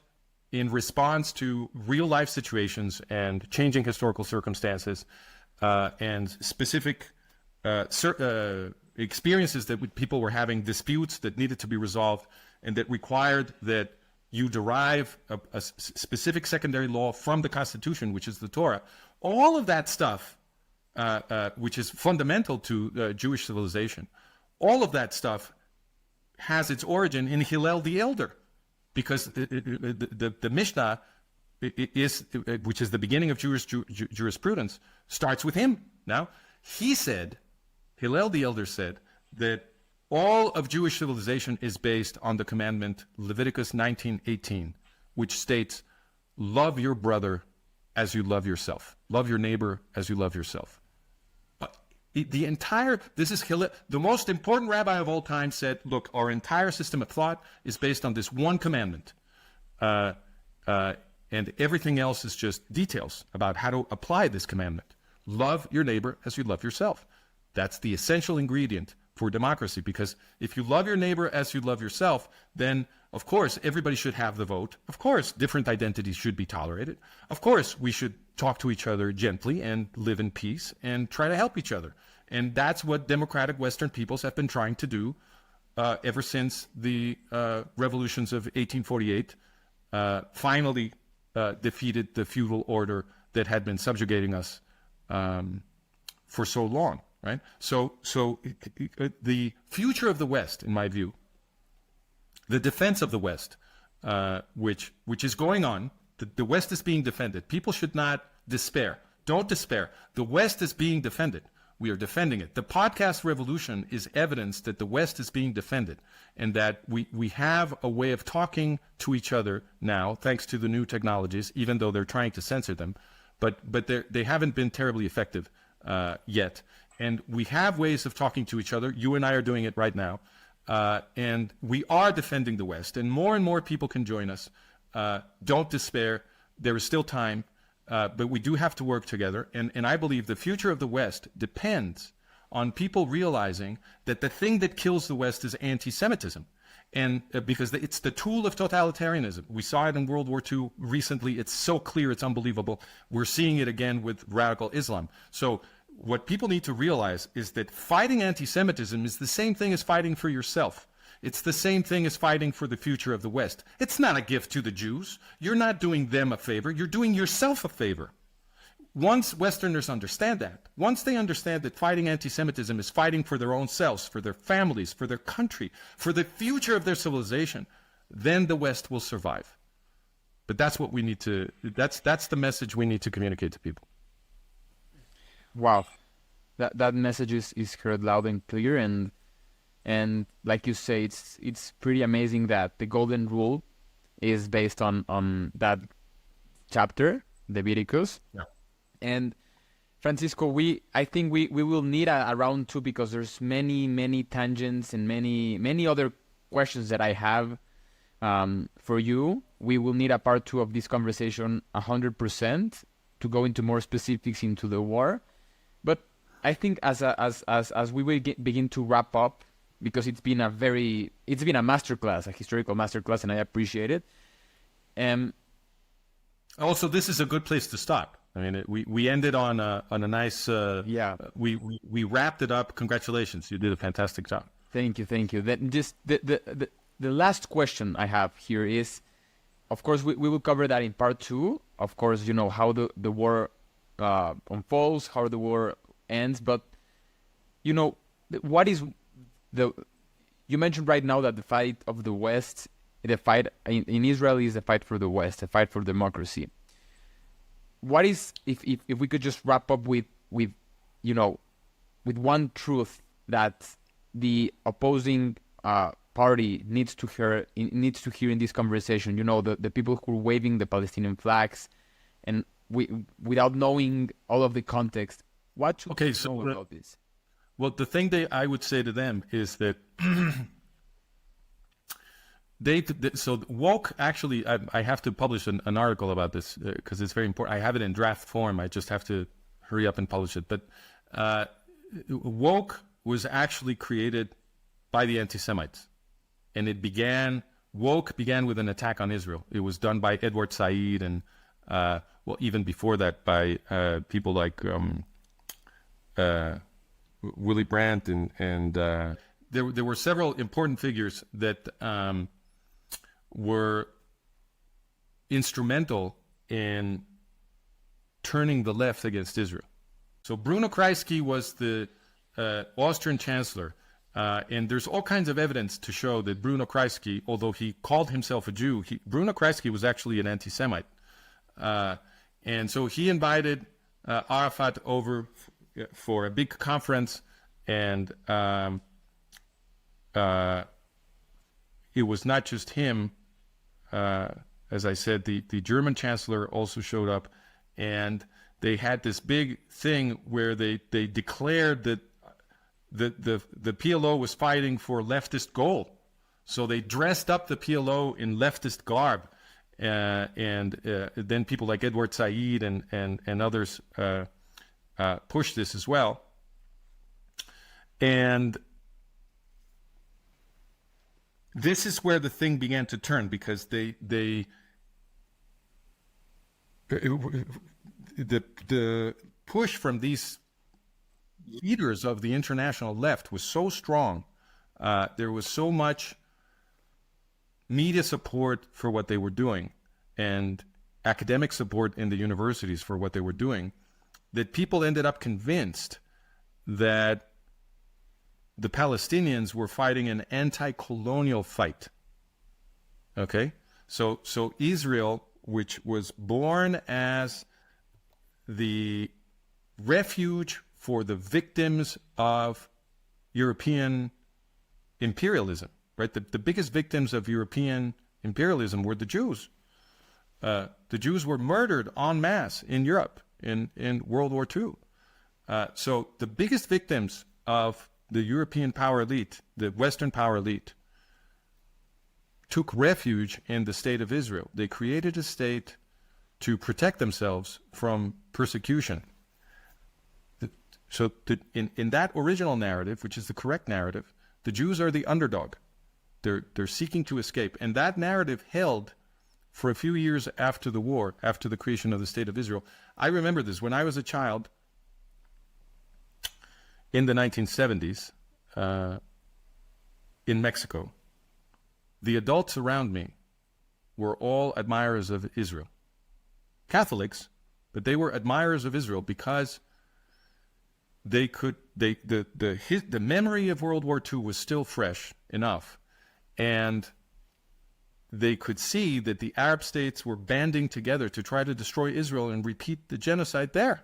S1: in response to real life situations and changing historical circumstances and specific experiences that people were having, disputes that needed to be resolved, and that required that you derive a specific secondary law from the Constitution, which is the Torah. All of that stuff, which is fundamental to Jewish civilization, all of that stuff has its origin in Hillel the Elder, because the Mishnah is, which is the beginning of Jewish jurisprudence, starts with him. Now, he said, Hillel the Elder said, that all of Jewish civilization is based on the commandment Leviticus 19:18, which states, love your brother as you love yourself. Love your neighbor as you love yourself. This is Hillel, the most important rabbi of all time, said, look, our entire system of thought is based on this one commandment. And everything else is just details about how to apply this commandment. Love your neighbor as you love yourself. That's the essential ingredient for democracy, because if you love your neighbor as you love yourself, then of course everybody should have the vote. Of course different identities should be tolerated. Of course we should talk to each other gently and live in peace and try to help each other. And that's what democratic Western peoples have been trying to do ever since the revolutions of 1848 finally defeated the feudal order that had been subjugating us for so long. Right? So the future of the West, in my view, the defense of the West, which is going on, the West is being defended. People should not despair. Don't despair. The West is being defended. We are defending it. The podcast revolution is evidence that the West is being defended, and that we have a way of talking to each other now, thanks to the new technologies, even though they're trying to censor them, but they haven't been terribly effective yet. And we have ways of talking to each other. You and I are doing it right now. And we are defending the West. And more people can join us. Don't despair. There is still time. But we do have to work together. And I believe the future of the West depends on people realizing that the thing that kills the West is anti-Semitism. And because it's the tool of totalitarianism. We saw it in World War II recently. It's so clear. It's unbelievable. We're seeing it again with radical Islam. So what people need to realize is that fighting anti-Semitism is the same thing as fighting for yourself. It's the same thing as fighting for the future of the West. It's not a gift to the Jews. You're not doing them a favor. You're doing yourself a favor. Once Westerners understand that, once they understand that fighting anti-Semitism is fighting for their own selves, for their families, for their country, for the future of their civilization, then the West will survive. But that's what we need to, that's the message we need to communicate to people.
S2: Wow, that message is heard loud and clear, and like you say, it's pretty amazing that the golden rule is based on that chapter, Leviticus.
S1: Yeah.
S2: And Francisco, I think we will need a round two, because there's many tangents and many other questions that I have for you. We will need a part two of this conversation 100% to go into more specifics into the war. But I think as we will begin to wrap up, because it's been a masterclass, a historical masterclass, and I appreciate it.
S1: Also, this is a good place to stop. I mean, we ended on a nice. We wrapped it up. Congratulations, you did a fantastic job.
S2: Thank you. Then just the last question I have here is, of course, we will cover that in part two. Of course, how the war unfolds, how the war ends, but what is you mentioned right now that the fight of the West, the fight in Israel is a fight for the West, a fight for democracy. What is, if we could just wrap up with one truth that the opposing party needs to hear in this conversation, the people who are waving the Palestinian flags, and without knowing all of the context, what should we know about this?
S1: Well, the thing I would say to them is that so woke, actually, I have to publish an article about this because it's very important. I have it in draft form. I just have to hurry up and publish it. But woke was actually created by the anti-Semites. and woke began with an attack on Israel. It was done by Edward Said and, even before that by people like Willy Brandt, and there were several important figures that were instrumental in turning the left against Israel. So Bruno Kreisky was the Austrian chancellor, and there's all kinds of evidence to show that Bruno Kreisky, although he called himself a Jew, Bruno Kreisky was actually an anti-Semite. And so he invited Arafat over for a big conference, and it was not just him. As I said, the German chancellor also showed up, and they had this big thing where they declared that the PLO was fighting for leftist goal. So they dressed up the PLO in leftist garb, and then people like Edward Said and others pushed this as well. And this is where the thing began to turn, because the push from these leaders of the international left was so strong. There was so much media support for what they were doing and academic support in the universities for what they were doing, that people ended up convinced that the Palestinians were fighting an anti-colonial fight. Okay? So Israel, which was born as the refuge for the victims of European imperialism, right? The biggest victims of European imperialism were the Jews. The Jews were murdered en masse in Europe in World War II. So the biggest victims of the European power elite, the Western power elite, took refuge in the state of Israel. They created a state to protect themselves from persecution. So in that original narrative, which is the correct narrative, the Jews are the underdog. They're seeking to escape. And that narrative held for a few years after the war, after the creation of the state of Israel. I remember this. When I was a child, in the 1970s, in Mexico, the adults around me were all admirers of Israel. Catholics, but they were admirers of Israel because the memory of World War II was still fresh enough, and they could see that the Arab states were banding together to try to destroy Israel and repeat the genocide there.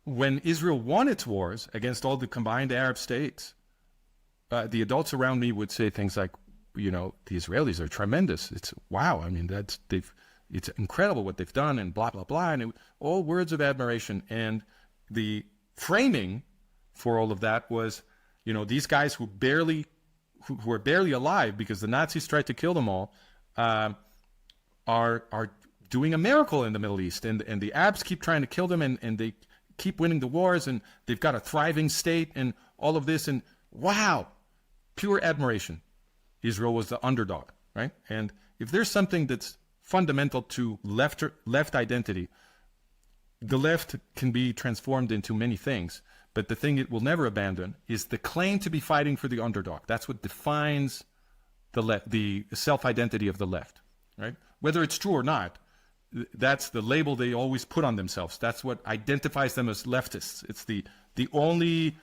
S1: When Israel won its wars against all the combined Arab states, the adults around me would say things like, the Israelis are tremendous. It's wow. I mean, it's incredible what they've done, and blah blah blah, and all words of admiration. And the framing for all of that was, these guys who were barely alive because the Nazis tried to kill them all, are doing a miracle in the Middle East, and the Arabs keep trying to kill them, and they keep winning the wars, and they've got a thriving state, and all of this, and wow, pure admiration. Israel was the underdog, right? And if there's something that's fundamental to left identity, the left can be transformed into many things, but the thing it will never abandon is the claim to be fighting for the underdog. That's what defines the self-identity of the left, right? Whether it's true or not, that's the label they always put on themselves. That's what identifies them as leftists. It's the only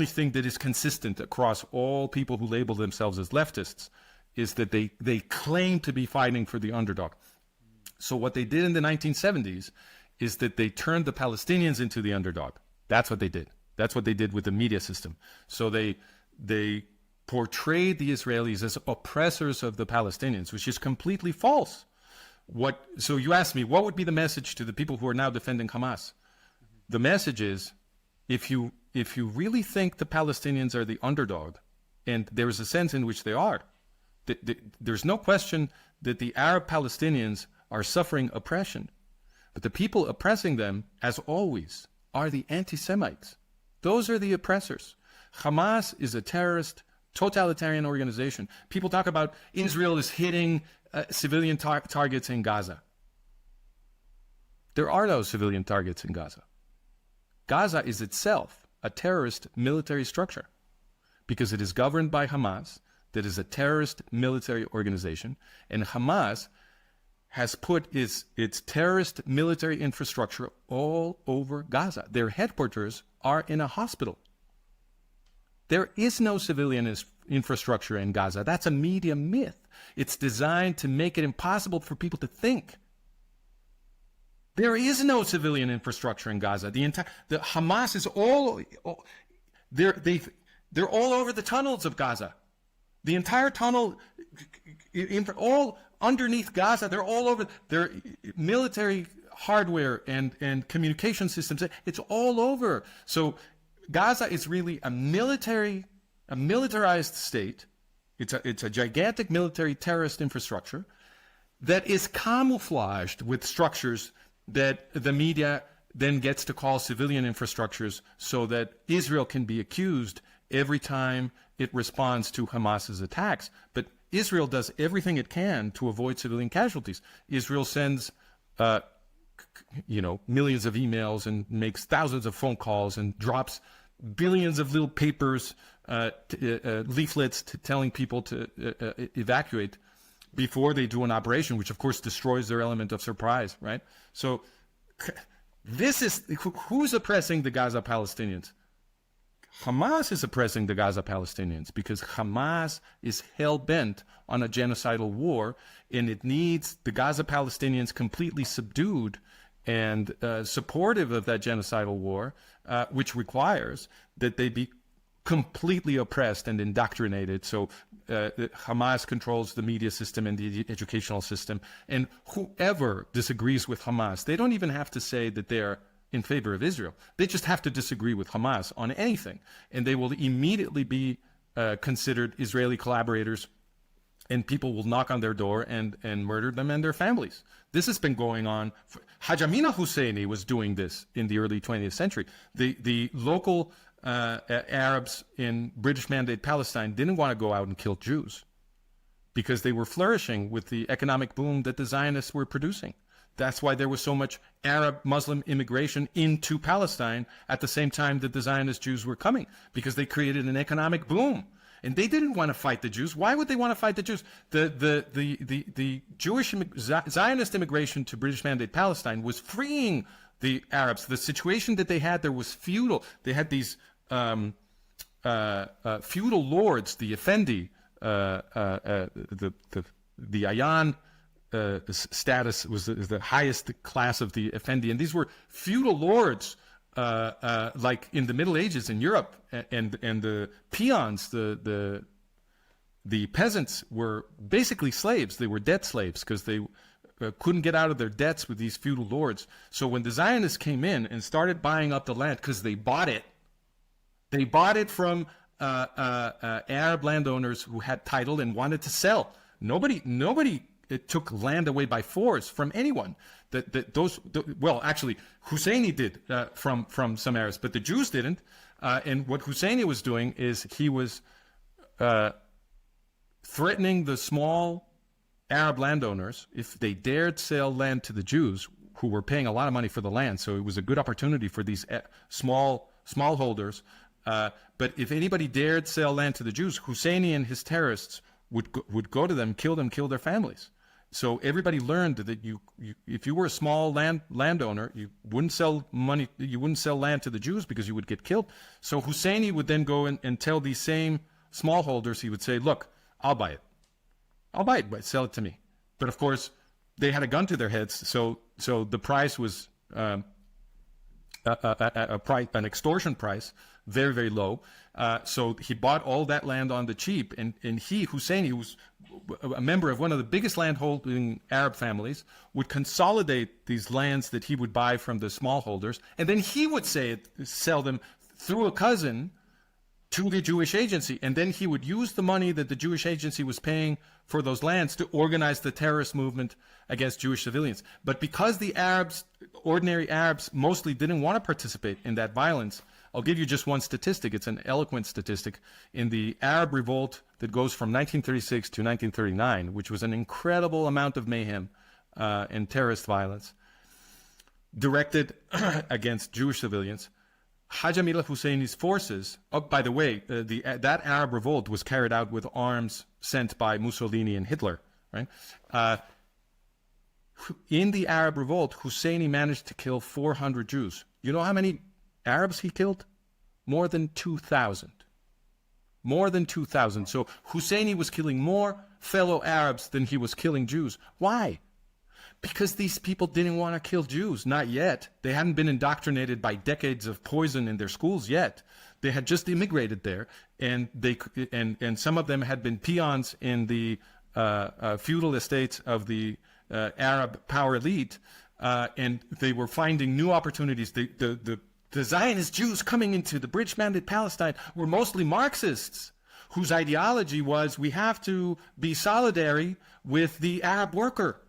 S1: thing that is consistent across all people who label themselves as leftists is that they claim to be fighting for the underdog. So what they did in the 1970s is that they turned the Palestinians into the underdog. That's what they did. That's what they did with the media system. So they portrayed the Israelis as oppressors of the Palestinians, which is completely false. So you asked me, what would be the message to the people who are now defending Hamas? The message is, if you really think the Palestinians are the underdog, and there is a sense in which they are, there's no question that the Arab Palestinians are suffering oppression. But the people oppressing them, as always, are the anti-Semites. Those are the oppressors. Hamas is a terrorist, totalitarian organization. People talk about Israel is hitting civilian targets in Gaza. There are no civilian targets in Gaza. Gaza is itself a terrorist military structure because it is governed by Hamas, that is a terrorist military organization, and Hamas has put its terrorist military infrastructure all over Gaza. Their headquarters are in a hospital. There is no civilian infrastructure in Gaza. That's a media myth. It's designed to make it impossible for people to think. There is no civilian infrastructure in Gaza. The Hamas is they're all over the tunnels of Gaza. The entire tunnel, all underneath Gaza, they're all over. Their military hardware and communication systems, it's all over. So Gaza is really a militarized state. It's a gigantic military terrorist infrastructure that is camouflaged with structures that the media then gets to call civilian infrastructures so that Israel can be accused every time it responds to Hamas's attacks. But Israel does everything it can to avoid civilian casualties. Israel sends millions of emails and makes thousands of phone calls and drops billions of little papers, leaflets telling people to evacuate before they do an operation, which of course destroys their element of surprise, right? So this is, who's oppressing the Gaza Palestinians? Hamas is oppressing the Gaza Palestinians because Hamas is hell-bent on a genocidal war, and it needs the Gaza Palestinians completely subdued and supportive of that genocidal war, which requires that they be completely oppressed and indoctrinated. So Hamas controls the media system and the educational system. And whoever disagrees with Hamas, they don't even have to say that they're in favor of Israel. They just have to disagree with Hamas on anything. And they will immediately be considered Israeli collaborators, and people will knock on their door and murder them and their families. This has been going on. Haj Amina Husseini was doing this in the early 20th century. The local Arabs in British Mandate Palestine didn't want to go out and kill Jews because they were flourishing with the economic boom that the Zionists were producing. That's why there was so much Arab Muslim immigration into Palestine at the same time that the Zionist Jews were coming, because they created an economic boom. And they didn't want to fight the Jews. Why would they want to fight the Jews? The Jewish Zionist immigration to British Mandate Palestine was freeing the Arabs. The situation that they had there was feudal. They had these feudal lords, the Effendi, the Ayan status is the highest class of the Effendi, and these were feudal lords, like in the Middle Ages in Europe, and the peons, the peasants were basically slaves. They were debt slaves because they couldn't get out of their debts with these feudal lords. So when the Zionists came in and started buying up the land, because they bought it from Arab landowners who had title and wanted to sell. Nobody it took land away by force from anyone. Actually, Husseini did from some Arabs, but the Jews didn't. And what Husseini was doing is he was threatening the small Arab landowners if they dared sell land to the Jews, who were paying a lot of money for the land. So it was a good opportunity for these smallholders. But if anybody dared sell land to the Jews, Husseini and his terrorists would go to them, kill their families. So everybody learned that if you were a small landowner, you wouldn't sell land to the Jews because you would get killed. So Husseini would then go and tell these same smallholders, he would say, look, I'll buy it, but sell it to me. But of course, they had a gun to their heads, so the price was an extortion price, very, very low. So he bought all that land on the cheap, and Husseini, who was a member of one of the biggest landholding Arab families, would consolidate these lands that he would buy from the smallholders, and then he would sell them through a cousin to the Jewish agency, and then he would use the money that the Jewish agency was paying for those lands to organize the terrorist movement against Jewish civilians. But because the Arabs, ordinary Arabs, mostly didn't want to participate in that violence, I'll give you just one statistic. It's an eloquent statistic. In the Arab revolt that goes from 1936 to 1939, which was an incredible amount of mayhem and terrorist violence directed against Jewish civilians, Haj Amila Husseini's forces, oh, by the way, that Arab revolt was carried out with arms sent by Mussolini and Hitler, right? In the Arab revolt, Husseini managed to kill 400 Jews. You know how many Arabs he killed? More than 2,000. More than 2,000. So Husseini was killing more fellow Arabs than he was killing Jews. Why? Because these people didn't want to kill Jews, not yet. They hadn't been indoctrinated by decades of poison in their schools yet. They had just immigrated there, and some of them had been peons in the feudal estates of the Arab power elite, and they were finding new opportunities. The Zionist Jews coming into the British-mandate Palestine were mostly Marxists, whose ideology was we have to be solidary with the Arab worker.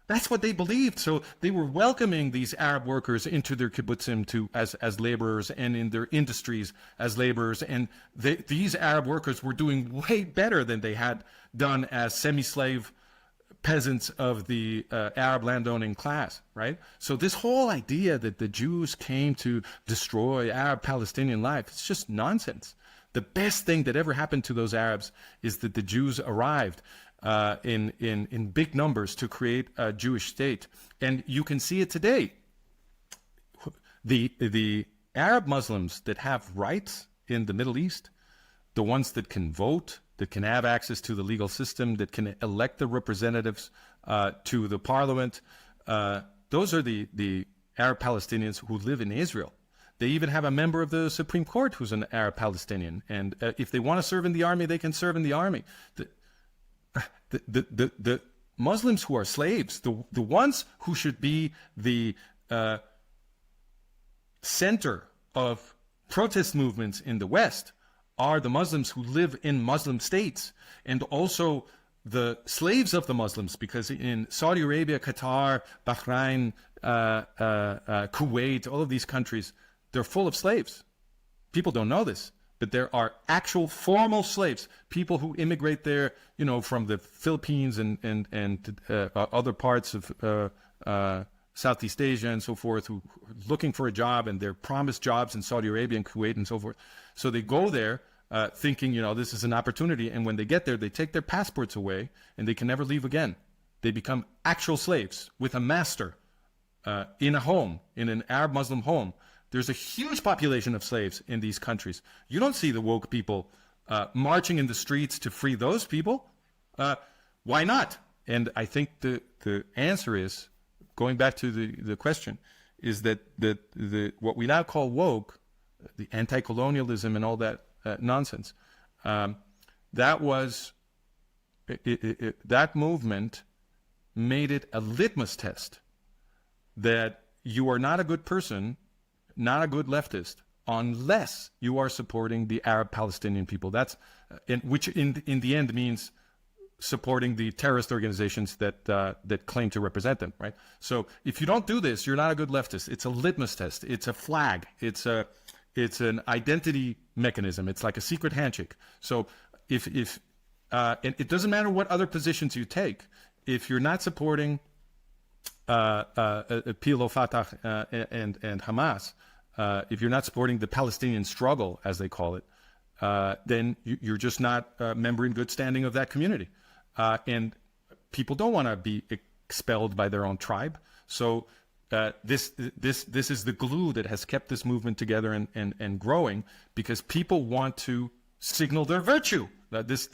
S1: That's what they believed. So they were welcoming these Arab workers into their kibbutzim as laborers, and in their industries as laborers. And these Arab workers were doing way better than they had done as semi-slave peasants of the Arab landowning class, right? So this whole idea that the Jews came to destroy Arab-Palestinian life, it's just nonsense. The best thing that ever happened to those Arabs is that the Jews arrived in big numbers to create a Jewish state. And you can see it today. The Arab Muslims that have rights in the Middle East, the ones that can vote, that can have access to the legal system, that can elect the representatives to the parliament, those are the Arab Palestinians who live in Israel. They even have a member of the Supreme Court who's an Arab Palestinian. And if they want to serve in the army, they can serve in the army. The Muslims who are slaves, the ones who should be the center of protest movements in the West, are the Muslims who live in Muslim states, and also the slaves of the Muslims, because in Saudi Arabia, Qatar, Bahrain, Kuwait, all of these countries, they're full of slaves. People don't know this, but there are actual formal slaves, people who immigrate there, you know, from the Philippines and other parts of Southeast Asia and so forth, who are looking for a job, and they're promised jobs in Saudi Arabia and Kuwait and so forth. So they go there thinking, you know, this is an opportunity. And when they get there, they take their passports away and they can never leave again. They become actual slaves with a master in a home, in an Arab Muslim home. There's a huge population of slaves in these countries. You don't see the woke people marching in the streets to free those people. Why not? And I think the answer is, going back to the question, is that what we now call woke, the anti-colonialism and all that nonsense, that movement made it a litmus test that you are not a good person, not a good leftist, unless you are supporting the Arab Palestinian people. That's which in the end means supporting the terrorist organizations that claim to represent them, right? So if you don't do this, you're not a good leftist. It's a litmus test. It's a flag. It's an identity mechanism. It's like a secret handshake. So if and it doesn't matter what other positions you take, if you're not supporting PLO, Fatah, and Hamas, if you're not supporting the Palestinian struggle, as they call it, then you're just not a member in good standing of that community. And people don't want to be expelled by their own tribe. So this is the glue that has kept this movement together and growing, because people want to signal their virtue. This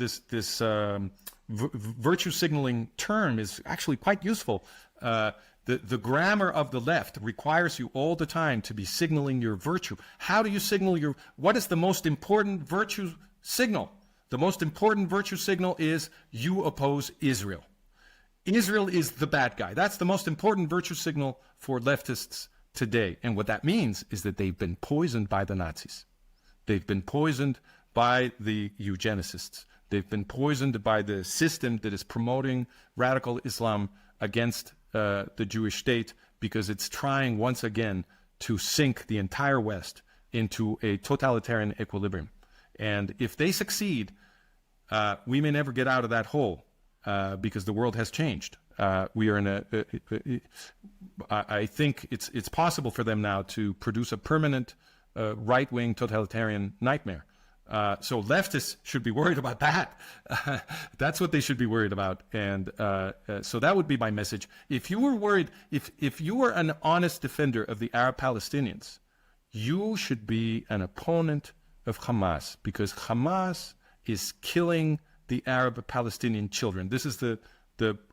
S1: virtue signaling term is actually quite useful. The grammar of the left requires you all the time to be signaling your virtue. How do you signal what is the most important virtue signal? The most important virtue signal is you oppose Israel. Israel is the bad guy. That's the most important virtue signal for leftists today. And what that means is that they've been poisoned by the Nazis. They've been poisoned by the eugenicists. They've been poisoned by the system that is promoting radical Islam against the Jewish state, because it's trying once again to sink the entire West into a totalitarian equilibrium. And if they succeed, we may never get out of that hole because the world has changed. We are in I think it's possible for them now to produce a permanent right-wing totalitarian nightmare. So leftists should be worried about that. That's what they should be worried about. And so that would be my message. If you were worried, if you were an honest defender of the Arab Palestinians, you should be an opponent of Hamas, because Hamas is killing the Arab Palestinian children. This is the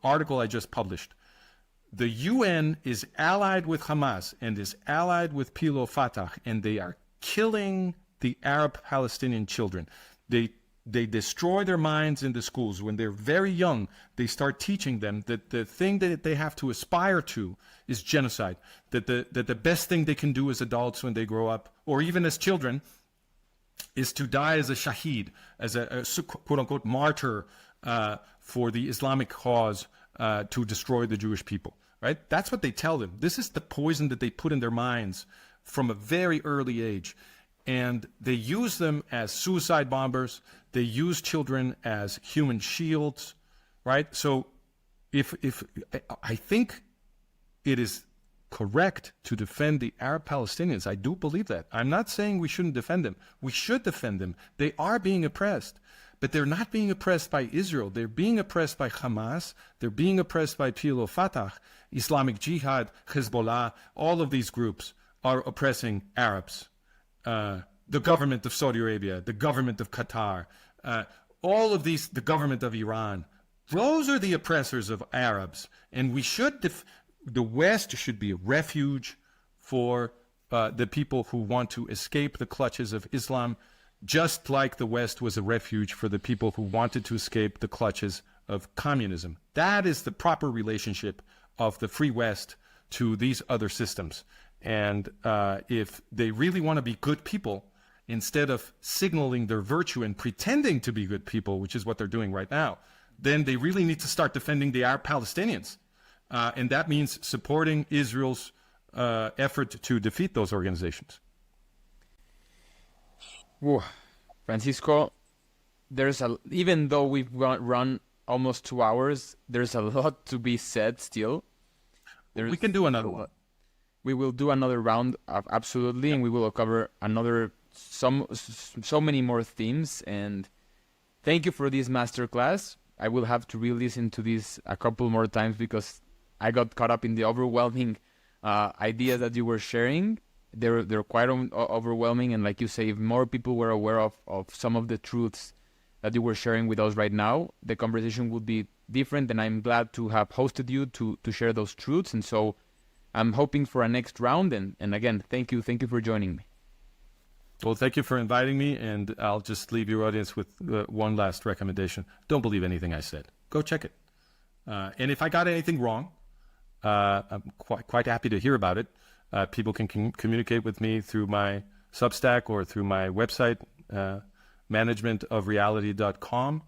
S1: article I just published. The UN is allied with Hamas and is allied with PLO Fatah, and they are killing the Arab Palestinian children. They destroy their minds in the schools. When they're very young, they start teaching them that the thing that they have to aspire to is genocide, that the best thing they can do as adults when they grow up, or even as children, is to die as a shaheed, as a quote-unquote martyr for the Islamic cause to destroy the Jewish people, right? That's what they tell them. This is the poison that they put in their minds from a very early age. And they use them as suicide bombers. They use children as human shields, right? So if I think it is correct to defend the Arab Palestinians. I do believe that. I'm not saying we shouldn't defend them. We should defend them. They are being oppressed, but they're not being oppressed by Israel. They're being oppressed by Hamas. They're being oppressed by PLO Fatah, Islamic Jihad, Hezbollah. All of these groups are oppressing Arabs. The government of Saudi Arabia, the government of Qatar, all of these, the government of Iran. Those are the oppressors of Arabs, and we should the West should be a refuge for the people who want to escape the clutches of Islam, just like the West was a refuge for the people who wanted to escape the clutches of communism. That is the proper relationship of the Free West to these other systems. And if they really want to be good people, instead of signaling their virtue and pretending to be good people, which is what they're doing right now, then they really need to start defending the Arab Palestinians. And that means supporting Israel's effort to defeat those organizations.
S2: Whoa. Francisco, even though we've run almost 2 hours, there's a lot to be said still.
S1: We can do another one.
S2: We will do another round, absolutely, and we will cover so many more themes. And thank you for this masterclass. I will have to re-listen to this a couple more times because I got caught up in the overwhelming ideas that you were sharing. They're quite overwhelming, and like you say, if more people were aware of some of the truths that you were sharing with us right now, the conversation would be different, and I'm glad to have hosted you to share those truths. And so I'm hoping for a next round, and again, thank you for joining me.
S1: Well, thank you for inviting me, and I'll just leave your audience with one last recommendation. Don't believe anything I said. Go check it. And if I got anything wrong, I'm quite happy to hear about it. People can communicate with me through my Substack or through my website, managementofreality.com.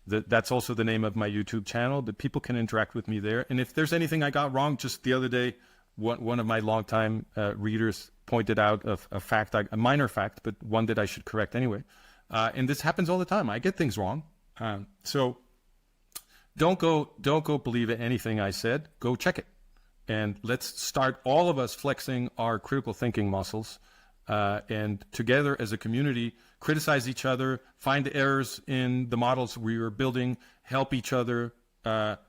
S1: That's also the name of my YouTube channel. The people can interact with me there. And if there's anything I got wrong, just the other day, one of my longtime readers pointed out a fact, a minor fact, but one that I should correct anyway. And this happens all the time. I get things wrong. So don't go believe anything I said. Go check it. And let's start all of us flexing our critical thinking muscles, and together as a community, criticize each other, find errors in the models we are building, help each other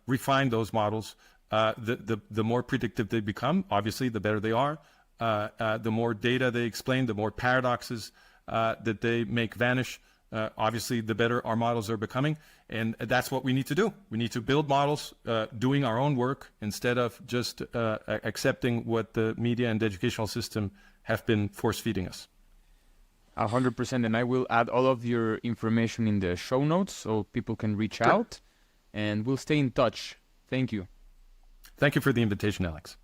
S1: refine those models. The more predictive they become, obviously, the better they are. The more data they explain, the more paradoxes that they make vanish, obviously, the better our models are becoming. And that's what we need to do. We need to build models, doing our own work instead of just accepting what the media and the educational system have been force-feeding us.
S2: 100%. And I will add all of your information in the show notes so people can reach out, and we'll stay in touch. Thank you.
S1: Thank you for the invitation, Alex.